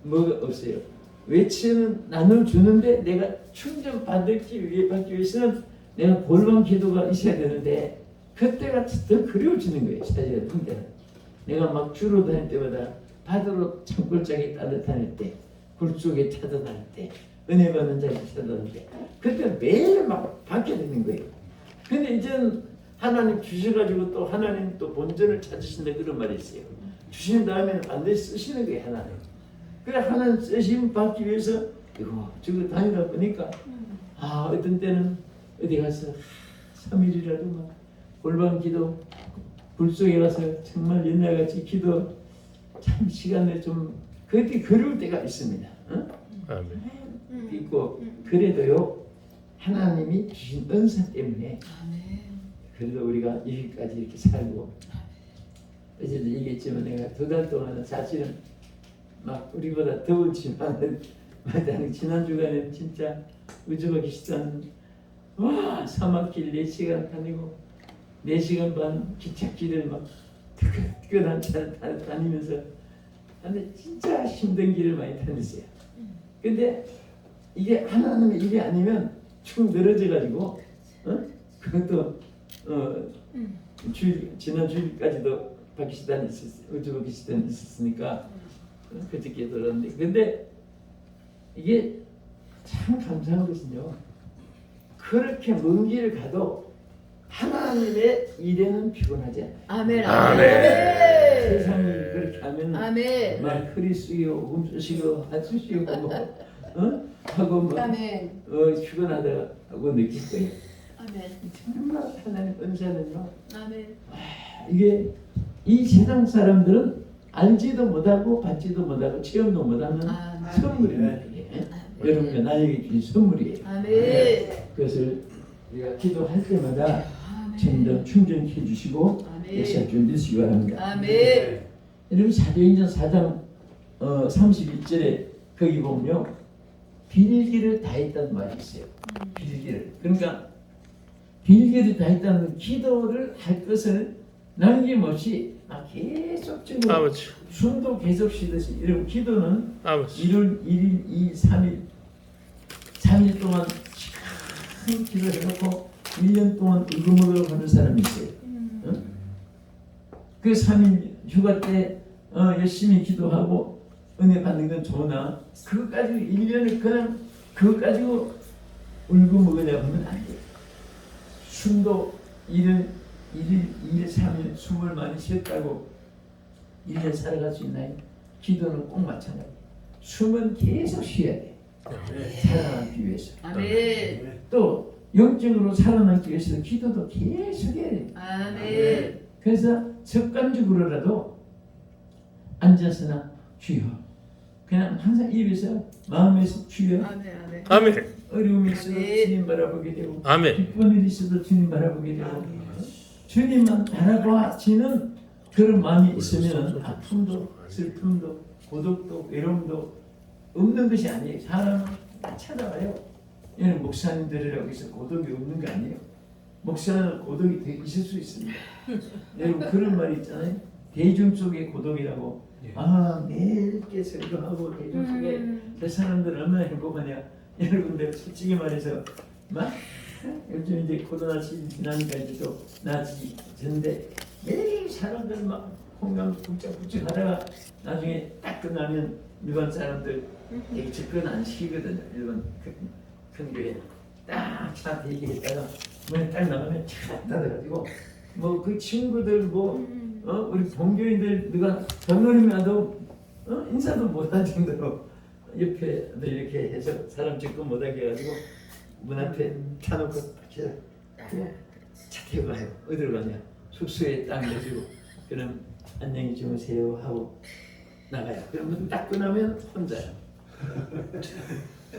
뭐가 없어요. 외치는 나눠주는데 내가 충전 받기 위해서는 내가 골방 기도가 있어야 되는데 그때가 더 그리워지는 거예요. 사실은 그때는 내가 막 주로 다닐 때마다 바다로 창골짜기 따뜻할 때 굴 속에 찾아다닐 때 은혜 받는 자리 찾아다닐 때 그때 매일 막 받게 되는 거예요. 근데 이제는 하나님 주셔가지고 또 하나님 또 본전을 찾으신다 그런 말이 있어요. 주신 다음에는 반드시 쓰시는 거예요. 하나님. 그래 하나님 쓰심 받기 위해서 이거 저거 다니다 보니까 어떤 때는 어디 가서 3일이라도 막 골방 기도 불 속에 가서 정말 옛날같이 기도 참 시간을 좀 그때 그리울 때가 있습니다. 아멘. 있고 그래도요 하나님이 주신 은사 때문에 그래도 우리가 여기까지 이렇게 살고 어제도 얘기했지만 내가 2달 동안은 사실은 막 우리보다 더웠지만 지난 주간에 진짜 우주가 기시다는 사막길 4시간 다니고 4시간 반 기찻길을 막 뜨끈뜨끈한 차를 다니면서 근데 진짜 힘든 길을 많이 다녔어요. 근데 이게 하나님의 일이 아니면 축 늘어져가지고 그것도 지난 주일까지도 바퀴시단이 우주 바퀴시단이 있었으니까 그저께 들었는데 근데 이게 참 감사한 것은요 그렇게 먼 길을 가도 하나님의 일에는 피곤하지 않아요. 아멘. 아멘. 세상이 그렇게 하면 아멘. 막 허리 숙이고 움쑤시고 한숨 쉬고 하고 막 아멘. 피곤하다고 느낄 거예요. 아멘. 정말 하나님 은사는요. 아멘. 이게 이 세상 사람들은 알지도 못하고 받지도 못하고 체험도 못하는 선물입니다. 여러분과 나에게 주신 선물이에요. 아멘. 그것을 우리가 기도할 때마다 점점 충전해 주시고 역사할 줄 믿으시기 바랍니다. 아멘. 여러분 사도행전 4장 31절에 거기 보면요. 빌기를 다 했다는 말이 있어요. 빌기를. 그러니까 빌기를 다 했다는 기도를 할 것을 남김없이 막 계속적으로 아버지. 숨도 계속 쉬듯이 이런 기도는 아버지. 1월 1일, 2일, 3일 3일 동안 시간 기도해놓고 1년 동안 으금으금 하는 사람이 있어요. 응? 그 3일 휴가 때 열심히 기도하고 은혜 받는 건 좋으나 그거 가지고 1년을 그냥 그거 가지고 울고먹으려고 하면 안 돼요. 숨도 1일, 2일, 3일 숨을 많이 쉬었다고 1년 살아갈 수 있나요? 기도는 꼭 마찬가지. 숨은 계속 쉬어야 돼. 살아남기 위해서. 아멘. 또 영적으로 살아남기 위해서 기도도 계속 해야 돼. 아멘. 그래서 습관적으로라도 앉아서나 주여 그냥 항상 입에서 마음에서 주여 아멘. 아멘. 아멘. 어려움이 있어도 아멘. 주님 바라보게 되고 아멘. 기쁜 일이 있어도 주님 바라보게 되고 주님만 바라보아지는 그런 마음이 있으면 아픔도 슬픔도 고독도 외로움도 없는 것이 아니에요. 사람은 다 찾아와요. 얘는 목사님들이라고 해서 고독이 없는 거 아니에요. 목사는 고독이 있을 수 있습니다. 여러분 그런 말이 있잖아요. 대중 속의 고독이라고. 매일 깨서 이거 하고 대중 속에 저 사람들 얼마나 행복하냐. 여러분들 솔직히 말해서 막 요즘 이제 코로나 시즌 지나니까 이제 또 나아지는데 매일 사람들 막 공감 북적북적 하다가 나중에 딱 끝나면 일반 사람들 되게 접근 안 시키거든요. 일반 큰 교회 딱 차 대기했다가 문에 딱 나가면 차 닫아가지고 뭐 그 친구들 우리 본교인들 누가 장로님이 와도 인사도 못할 정도로 옆에 이렇게 해서 사람 접근 못하게 해가지고 문 앞에 타놓고 차 태고 가요. 어디로 가냐? 숙소에 딱 내주고 그럼 안녕히 주무세요 하고 나가요. 그러면 딱 끝나면 혼자요.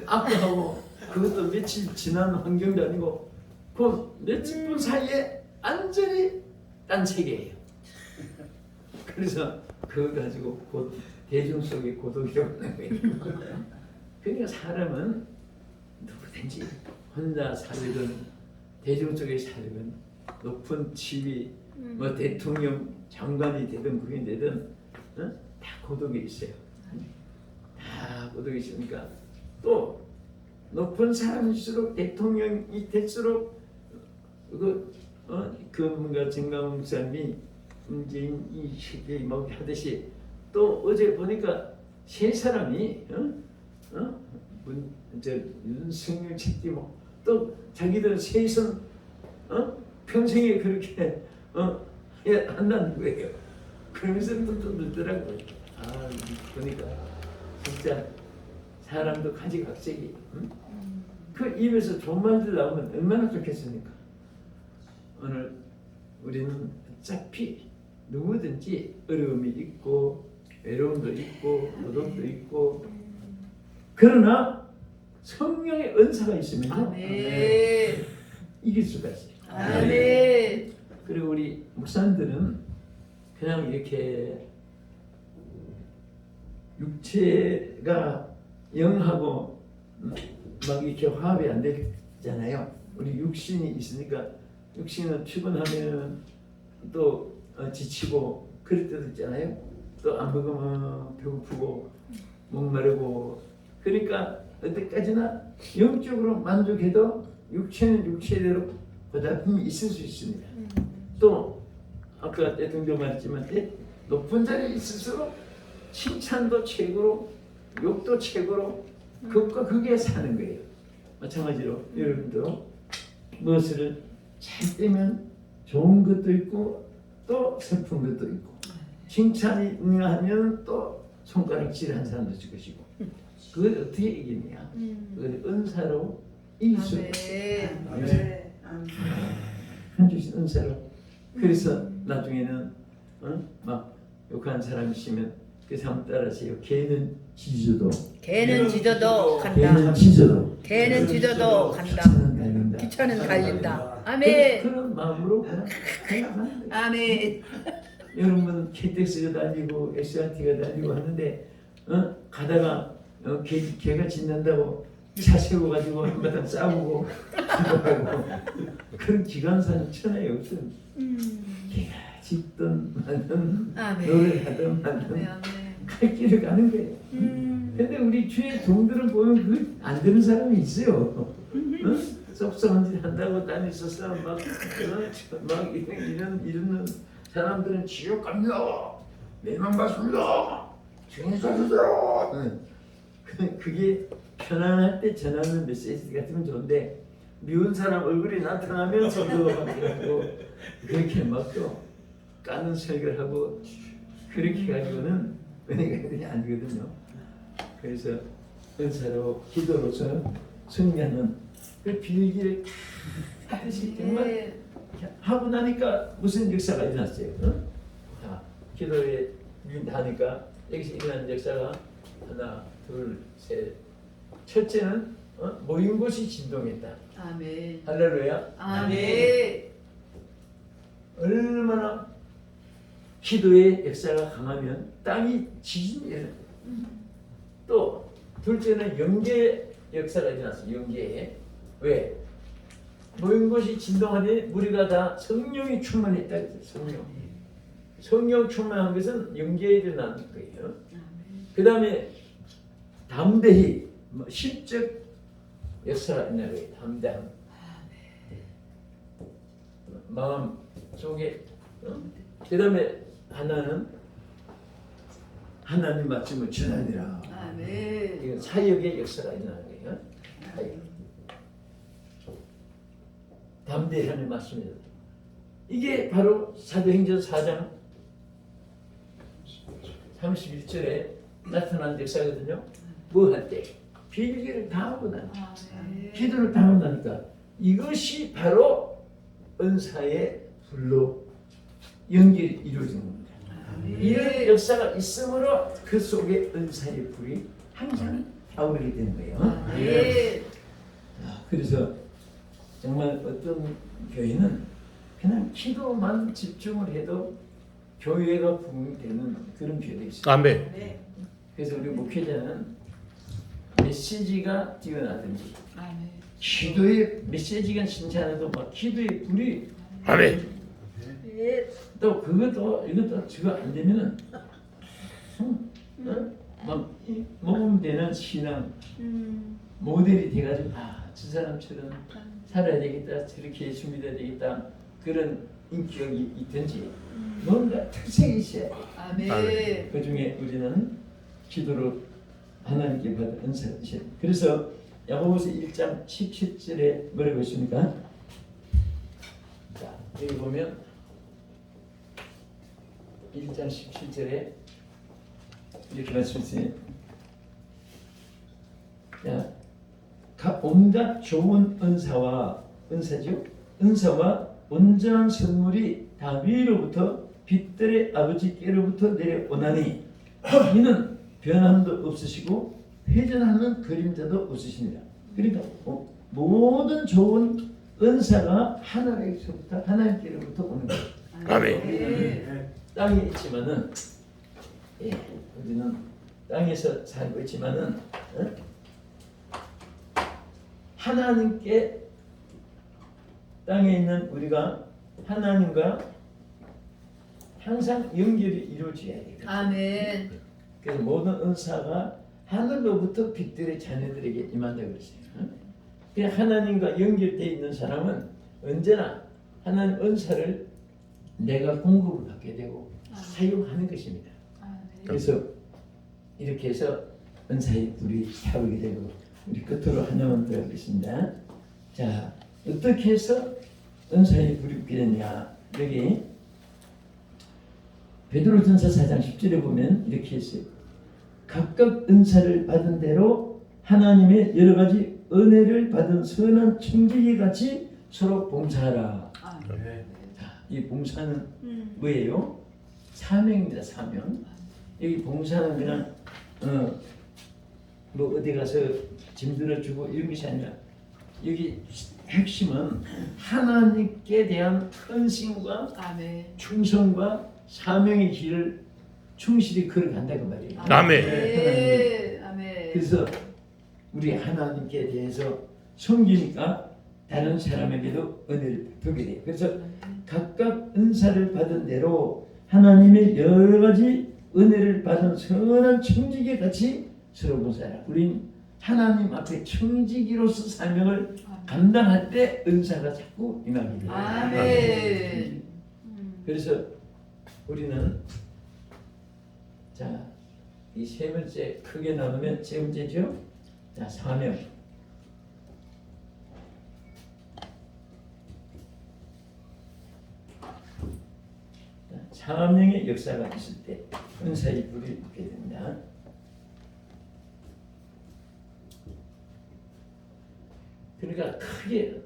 아까하고 그것도 며칠 지난 환경도 아니고 그 며칠 분 사이에 완전히 딴 세계예요. 그래서 그거 가지고 곧 대중 속의 고독이라고 하는 거예요. 그러니까 사람은 누구든지 혼자 살건 대중 속에 살건 높은 지위 뭐 대통령 장관이 되든 국인이 되든 다 고독이 있어요. 다 고독이 있으니까 또 높은 사람일수록 대통령이 될수록 그 뭔가 정강 목사님이 문재인 이 시대에 뭐 하듯이 또 어제 보니까 세 사람이 윤석열 책지 뭐또 자기들 세선 평생에 그렇게 한다는 거예요. 그러면서 또 늘더라고요. 보니까 진짜 사람도 가지각색이 그 입에서 좋은 말들 나오면 얼마나 좋겠습니까? 오늘 우리는 어차피 누구든지 어려움이 있고 외로움도 있고 고독도 있고 그러나 성령의 은사가 있으면요 아멘. 이길 수가 있어요. 아멘. 그리고 우리 목사님들은 그냥 이렇게 육체가 영하고 막 이렇게 화합이 안 되잖아요. 우리 육신이 있으니까 육신은 피곤하면 또 지치고 그럴 때도 있잖아요. 또 안 먹으면 배고프고 목마르고 그러니까 어디까지나 영적으로 만족해도 육체는 육체대로 보답이 있을 수 있습니다. 또 아까 대통령 말했지만 높은 자리에 있을수록 칭찬도 최고로 욕도 최고로 극과 극에 사는 거예요. 마찬가지로 여러분도 무엇을 잘 되면 좋은 것도 있고 또 슬픈 것도 있고 칭찬이 응하면 또 손가락질한 사람도 있을 것이고 그걸 어떻게 이기느냐? 그걸 은사로 이길 수 있어요. 한 주신 은사로. 그래서 나중에는 막 욕하는 사람 있으면 그 사람 따라하세요. 개는 짖어도 개는 짖어도 간다. 개는 짖어도 개는 짖어도 간다. 귀찮은 달린다. 귀찮은 달린다. 아멘. 그런 마음으로 그냥 생각하는 거예요. 아멘. 여러분 KTX가 다니고 SRT가 다니고 하는데 가다가 개가 짖는다고 차 세워가지고 한바탕 싸우고 기도하고 그런 기관사는 천하에 없어. 개가 짖든 말든 아멘. 노래를 하든 아멘. 말든 아멘. 갈 길을 가는 거예요. 근데 우리 주의 종들은 보면 그 안 되는 사람이 있어요. 섭섭한 짓 한다고 다니셔서 막 이런 사람들은 지옥 갑니다. 내만 받습니다. 주님 살려주세요. 그게 편안할 때 전하는 메시지 같으면 좋은데 미운 사람 얼굴이 나타나면 성도가 바뀌고 그렇게 막 또 까는 설교를 하고 그렇게 가지고는 은혜가 안 되거든요. 그래서 은사로 기도로서 승리하는 그 빌기를 하듯이 정말 하고 나니까 무슨 역사가 일어났어요. 자, 기도에 하니까 여기서 일어난 역사가 하나, 둘, 셋. 첫째는 모인 곳이 진동했다. 아멘. 할렐루야. 아멘. 얼마나 기도의 역사가 강하면 땅이 지진이 일어나요. 또 둘째는 영계 역사가 일어났어요. 영계에. 왜? 모인 곳이 진동하니 우리가 다 성령이 충만했다 그랬어요. 성령 충만한 것은 영계에 일어난 거예요. 그 다음에 담대히 실적 역사가 있는 거예요. 담대함. 마음 속에 그 다음에 하나는 하나님 말씀을 전하니라. 아멘. 이건 사역의 역사가 일어나는 거예요. 사역. 담대히 하는 말씀입니다. 이게 바로 사도행전 4장 31절에 나타난 역사거든요. 뭐 할 때? 빌기를 다 하고 나니까 기도를 다 하고 나니까 이것이 바로 은사의 불로 연결이 이루어지는 겁니다. 이런 역사가 있으므로 그 속에 은사의 불이 항상 타오르게 되는 거예요. 그래서 정말 어떤 교회는 그냥 기도만 집중을 해도 교회가 부흥되는 그런 교회도 있어요. 아멘. 그래서 우리 목회자는 메시지가 뛰어나든지 아멘. 기도의 메시지가 신지 않아도 막 기도의 불이 아멘. 또 그것도 이것도 저거 안 되면은 막 먹으면 되는 신앙 모델이 돼가지고 저 사람처럼 살아야 되겠다, 저렇게 준비돼야 되겠다 그런 인격이 있든지 뭔가 특색이 있어야 돼. 아멘. 그 중에 우리는 기도로 하나님께 받은 은사를 주셔야 돼. 그래서 야고보서 1장 17절에 뭐라고 했습니까? 자, 여기 보면 1장 17절에 이렇게 말씀하세요. 자, 온갖 좋은 은사와 온전한 선물이 다 위로부터 빛들의 아버지께로부터 내려오나니 이는 변함도 없으시고 회전하는 그림자도 없으십니다. 그러니까 모든 좋은 은사가 하나님께로부터 오는 거예요. 아멘. 땅에 있지만은 우리는 땅에서 살고 있지만은 하나님께 땅에 있는 우리가 하나님과 항상 연결이 이루어져야 돼요. 아멘. 그래서 모든 은사가 하늘로부터 빛들의 자녀들에게 임한다고 그랬어요. 그래서 하나님과 연결되어 있는 사람은 언제나 하나님 은사를 내가 공급을 받게 되고 사용하는 것입니다. 그래서 이렇게 해서 은사의 불이 타오르게 되고 우리 끝으로 하나만 더 하겠습니다. 자, 어떻게 해서 은사의 불이 붙게 되냐? 여기 베드로전서 4장 10절에 보면 이렇게 했어요. 각각 은사를 받은 대로 하나님의 여러 가지 은혜를 받은 선한 청지기 같이 서로 봉사하라. 자, 이 봉사는 뭐예요? 사명입니다. 사명. 여기 봉사는 그냥 뭐 어디 가서 짐 들어주고 이런 것이 아니라 여기 핵심은 하나님께 대한 헌신과 아멘. 충성과 사명의 길을 충실히 걸어간다고 말이에요. 아멘. 아멘. 아멘. 그래서 우리 하나님께 대해서 섬기니까 다른 사람에게도 은혜를 베푸게 돼요. 그래서 각각 은사를 받은 대로 하나님의 여러 가지 은혜를 받은 선한 청지기 같이 서로 보살아. 우린 하나님 앞에 청지기로서 사명을 감당할 때 은사가 자꾸 임하게 돼요. 아멘. 그래서 우리는 자, 이 세 번째 크게 나누면 세 번째죠. 자, 사명. 사명의 역사가 있을 때 은사의 불이 붙게 됩니다. 그러니까 크게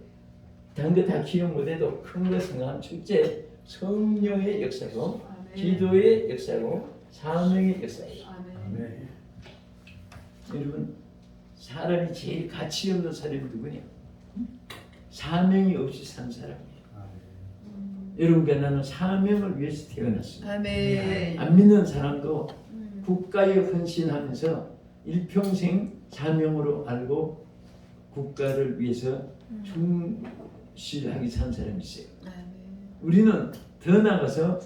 단 거 다 기억 못해도 큰 거 생각하면 첫째 성령의 역사고 아멘. 기도의 역사고 사명의 역사예요. 아멘. 여러분 사람이 제일 가치 없는 사람이 누구냐? 사명이 없이 산 사람이에요. 여러분과 나는 사명을 위해서 태어났습니다. 아멘. 안 믿는 사람도 국가에 헌신하면서 일평생 사명으로 알고 국가를 위해서 충실하게 산 사람이 있어요. 아멘. 우리는 더 나아가서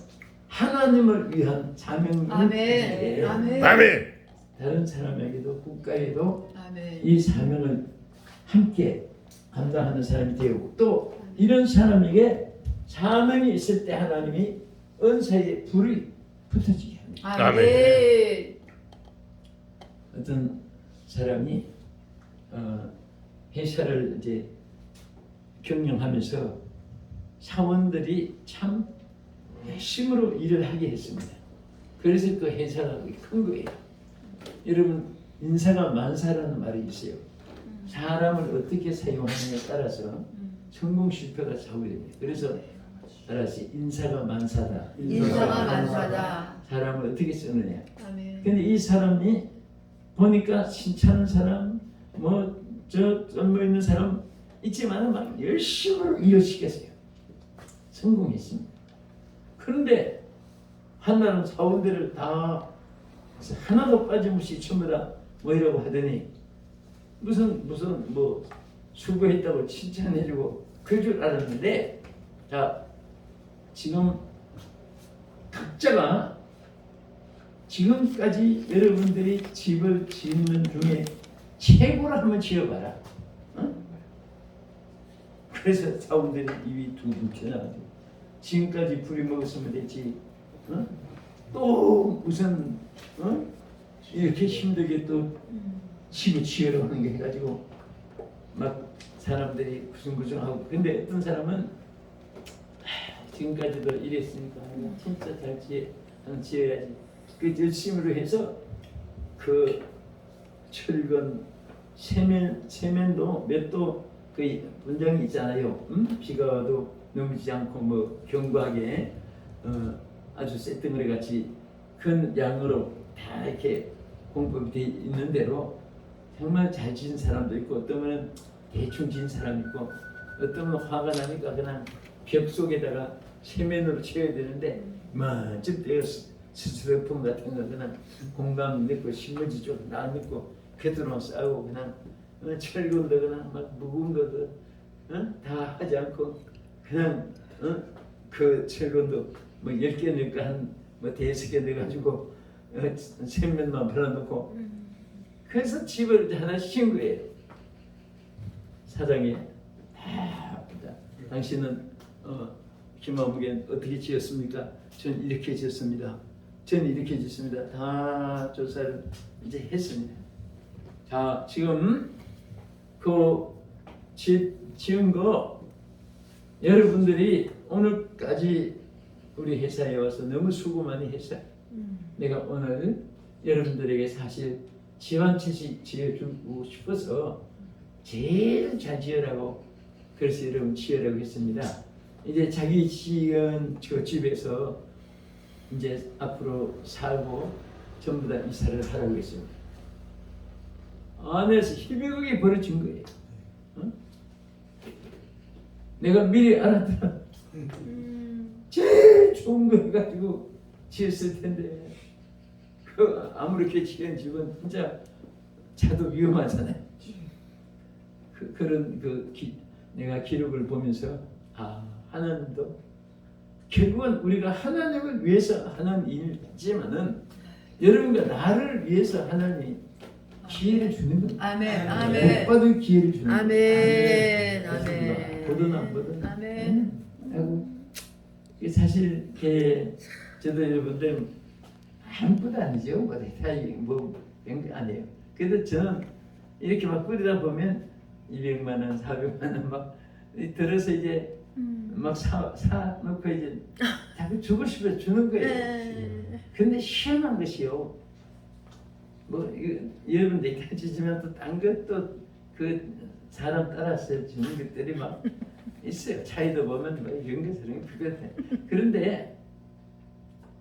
하나님을 위한 사명을 아멘. 가지게 아멘. 아멘. 다른 사람에게도 국가에도 아멘. 이 사명을 함께 감당하는 사람이 되고 또 이런 사람에게 사명이 있을 때 하나님이 은사의 불이 붙어지게 합니다. 아멘. 어떤 사람이 회사를 이제 경영하면서 사원들이 참 열심으로 일을 하게 했습니다. 그래서 그 회사가 큰 거예요. 여러분 인사가 만사라는 말이 있어요. 사람을 어떻게 사용하느냐에 따라서 성공 실패가 좌우됩니다. 그래서 따라서 인사가 만사다. 인사가 만사다. 사람을 어떻게 쓰느냐. 아멘. 근데 이 사람이 보니까 신찮은 사람, 저 썰모 있는 사람 있지만 막 열심히 일을 시켰어요. 성공했습니다. 그런데 한나는 사원들을 다 하나도 빠짐없이 전부 다 뭐이라고 하더니 무슨 뭐 수고했다고 칭찬해주고 그럴 줄 알았는데 자 지금 각자가 지금까지 여러분들이 집을 짓는 중에 최고로 한번 지어봐라. 어? 그래서 사원들이 입이 둥둥 튀어나가지고 지금까지 부리 먹었으면 됐지. 어? 또 무슨 이렇게 힘들게 또 집을 지으러 하는 게 해가지고 막 사람들이 구성구성하고 근데 어떤 사람은 지금까지도 이랬으니까 진짜 잘 지어야지 그 열심으로 해서 그 철근 세면도 몇도 그 분장이 있잖아요. 비가 와도 넘지 않고 뭐 견고하게 아주 쇠덩어리 같이 큰 양으로 다 이렇게 공법이 돼 있는 대로 정말 잘 지은 사람도 있고 어떤 분은 대충 지은 사람 있고 어떤 분은 화가 나니까 그냥 벽 속에다가 세면으로 채워야 되는데 만쯤 떼어서 스티로폼 같은 거 그냥 공감 넣고 신문지 좀 나 넣고 궤도로 싸고 그냥 철근도 그냥 막 무거운 것도 다 하지 않고 그냥 그 철근도 뭐 10개 넣을까 한뭐 5개 넣어가지고 세면만 발라놓고 그래서 집을 하나 씌운 거예요. 사장이 다 아프다. 당신은 김아무개 어떻게 지었습니까? 전 이렇게 지었습니다. 전 이렇게 짓습니다. 다 조사를 이제 했습니다. 자, 지금 그 지은 거 여러분들이 오늘까지 우리 회사에 와서 너무 수고 많이 했어요. 내가 오늘 여러분들에게 사실 집 한 채씩 지어주고 싶어서 제일 잘 지으라고 그래서 여러분 지으라고 했습니다. 이제 자기 지은 저 집에서 이제 앞으로 살고 전부 다 이사를 하라고 했습니다. 안에서 희비극이 벌어진 거예요. 어? 내가 미리 알았더라 제일 좋은 거 해가지고 지었을 텐데 그 아무렇게 지은 집은 진짜 자도 위험하잖아요. 그런 내가 기록을 보면서 하나님도 결국은 우리가 하나님을 위해서 하는 일이지만은 여러분과 나를 위해서 하나님이 기회를 주는 거예요. 아멘. 못 아멘. 받을 기회를 주는 거예요. 아멘. 아멘. 보든 안 보든. 아멘. 하고 사실 저도 여러분들 아무것도 아니죠. 뭐 병도 아니에요. 그래도 저는 이렇게 막 뿌리다 보면 200만 원, 400만 원 막 들어서 이제 막 사 놓고 이제 자꾸 주고 싶어 주는 거예요. 근데 희한한 것이요. 뭐 여러분 얘기해 주지만 또 딴 것도 그 사람 따라서 주는 것들이 막 있어요. 차이도 보면 뭐 이런 거 저런 거 그렇대. 그런데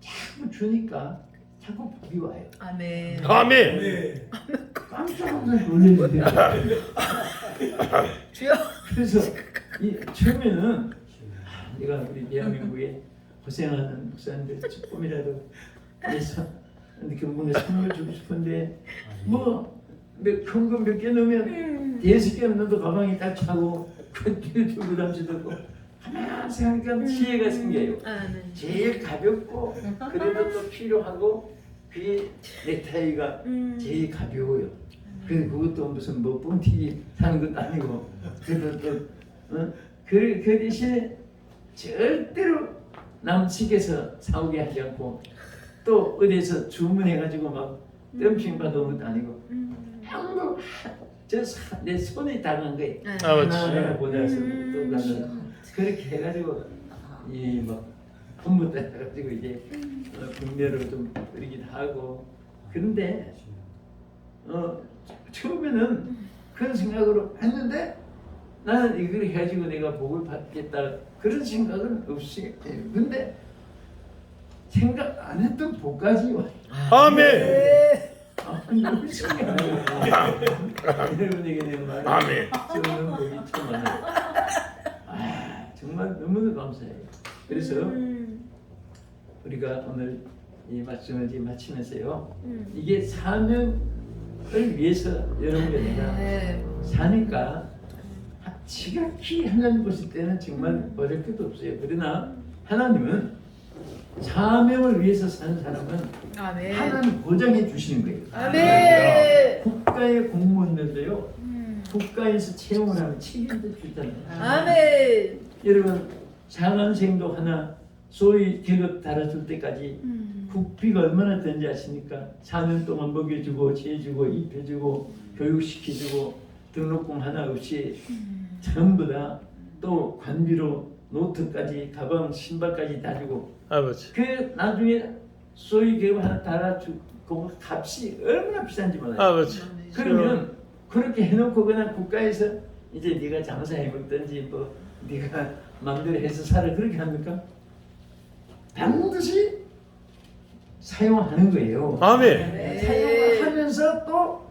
자꾸 주니까 자꾸 복이 와요. 아멘. 아멘. 깜짝 놀랐는데요. 주여. 그래서 처음에는 내가 우리 대한민국에 고생하는 목사님들 조금이라도 해서 이렇게 뭔가 선물 주고 싶은데 현금 몇 개 넣으면 6개 넣어도 가방에 딱 차고 그 뒤에 들고 다니지도 않고 하나 생각하니까 지혜가 생겨요. 아멘. 제일 가볍고 그래도 또 필요하고 그 넥타이가 제일 가벼워요. 그것도 무슨 뭐 뻥튀기 사는 것도 아니고 그래도 또 그 대신에 절대로 남측에서 사오게 하지 않고 또 어디서 주문해가지고 막 덤핑 받아온 것도 아니고 한번 내 손에 닿은 거예요. 하나하나 보내서 또 나는 그렇게 해가지고 이막 본부 따라가지고 이제 분별을 좀 뿌리기도 하고 그런데 처음에는 그런 생각으로 했는데 나는 이걸 해가지고 내가 복을 받겠다 그런 생각은 없이 근데 생각 안 했던 복까지 와요. 아멘. 너무 신기하네요. 여러분에게 내 말을 아멘. 저는 복이 참 많아요. 정말 너무나 감사해요. 그래서 우리가 오늘 이 말씀을 지금 마치면서요. 이게 사명을 위해서 여러분과 내가 사니까 지각히 하나님 보실 때는 정말 어릴 것도 없어요. 그러나 하나님은 사명을 위해서 사는 사람은 아멘. 하나님 보장해 주시는 거예요. 아멘. 국가의 공무원들도요. 국가에서 채용을 하면 책임도 주잖아요. 아멘. 여러분 상한생도 하나 소위 계급 달아줄 때까지 국비가 얼마나 드는지 아십니까? 4년 동안 먹여주고 재주고 입혀주고 교육시켜주고 등록금 하나 없이 전부 다 또 관비로 노트까지 가방 신발까지 다 주고 아버지. 그 나중에 소위 계급 하나 달아주고 값이 얼마나 비싼지 몰라요. 아버지. 그러면 그렇게 해놓고 그냥 국가에서 이제 네가 장사해 먹든지 뭐 네가 마음대로 해서 살아 그렇게 합니까? 반드시 사용하는 거예요. 아멘. 사용을 하면서 또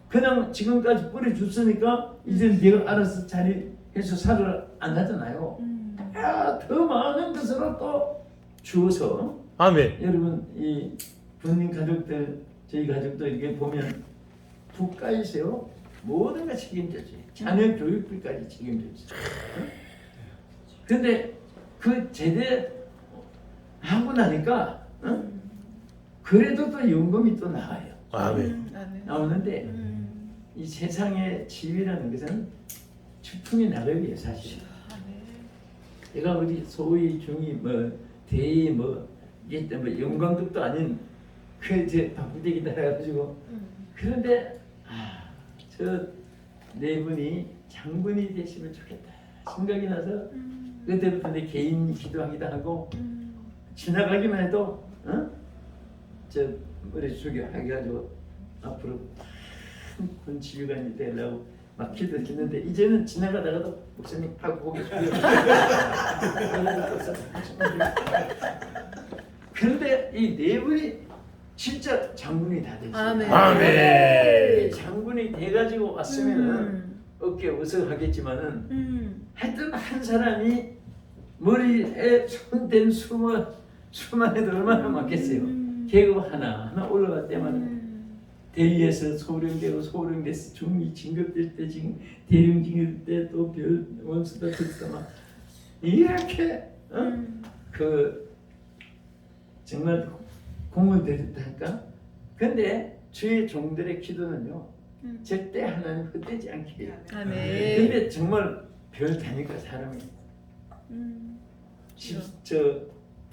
그냥 지금까지 뿌려줬으니까 이제 네가 알아서 자리해서 살아 안 하잖아요. 더 많은 것으로 또 주어서 아멘. 여러분 이 부모님 가족들 저희 가족도 이게 보면 국가에서요 모든 걸 책임져줘요. 자녀 교육비까지 책임져줘요. 근데 그 제대 하고 나니까 그래도 또 연금이 또 나와요. 아멘. 나오는데 이 세상의 지위라는 것은 추풍이 나름이에요 사실. 내가 어디 소위 중위 뭐 대위 뭐 이게 뭐 영광급도 아닌 그 이제 바쁘대기 달아가지고 그런데 저 네 분이 장군이 되시면 좋겠다 생각이 나서 그때부터 내 개인 기도하기도 하고 지나가기만 해도 저 머리 숙여 해가지고 앞으로 큰 지휘관이 되려고 막 기도했는데 이제는 지나가다가도 목사님 하고 보고 싶어요. 그런데 이 네 분이 진짜 장군이 다 됐어요. 아멘. 아멘. 장군이 돼가지고 왔으면은 어깨 어석하겠지만은 하여튼 한 사람이 머리에 손댄 수만 해도 얼마나 많겠어요. 계급 하나 올라갈 때마다 대위에서 소령되고 소령돼서 중위 진급될 때 지금 대령 진급 때 또 별 원수다 듣다 막 이렇게 그 정말 공을 들였다니까. 근데 주의 종들의 기도는요 절대 하나님 헛되지 않게 해요. 아멘. 근데 정말 별 다니까 사람이 저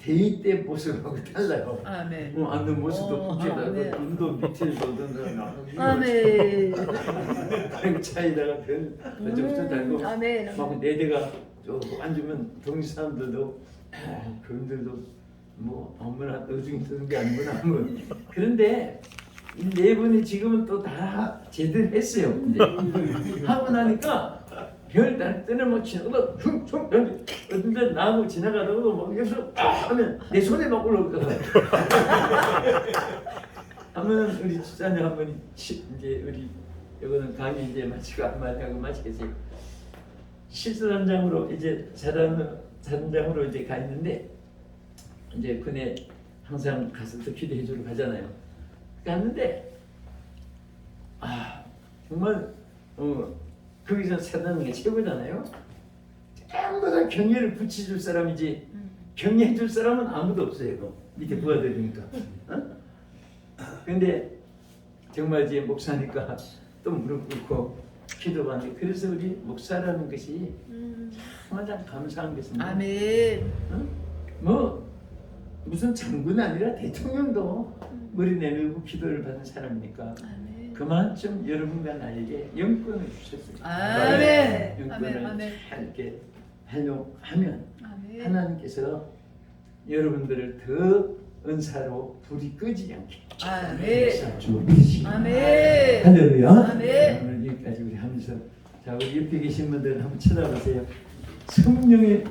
대위 때 모습하고 달라요. 아멘. 앉는 모습도 어, 북에다가 아멘. 눈도 밑에 보던가 아멘. 그 차에다가 별 저쪽도 달고 아멘. 막 네 대가 저 앉으면 동네 사람들도 그분들도 뭐 어머나 어중이 드는 게 아니구나 뭐 그런데 이 네 분이 지금은 또 다 제대로 했어요. 근데 하고 나니까 별 뜨는 뭐 지나가다 흉흉 어딘데 나하고 지나가다가도 막 여기서 하면 내 손에 막 올라오거든. 하면 우리 집사님 한 분이 이제 우리 이거는 강의 이제 마치고 한마디 하고 마치겠어요. 실수단장으로 이제 사단장으로 이제 가 있는데 이제 그네 항상 가서 또 기도해 주러 가잖아요. 갔는데 정말 거기서 사단은 게 최고잖아요. 전부 다 경례를 붙여줄 사람이지 경례해 줄 사람은 아무도 없어요. 그 밑에 부하들이니까. 근데 정말 이제 목사니까 또 무릎 꿇고 기도받는데 그래서 우리 목사라는 것이 참 감사한 것입니다. 아멘. 뭐 무슨 장군 아니라 대통령도 머리 내밀고 기도를 받는 사람이니까 아멘. 그만큼 여러분과 나에게 영권을 주셨어요. 아멘. 영권을 아멘. 아멘. 잘 이렇게 활용하면 아멘. 하나님께서 여러분들을 더 은사로 불이 끄지 않게 아멘. 주옵시고 아멘. 할렐루야. 아멘. 오늘 여기까지 우리 하면서 자 우리 옆에 계신 분들 한번 쳐다보세요. 성령의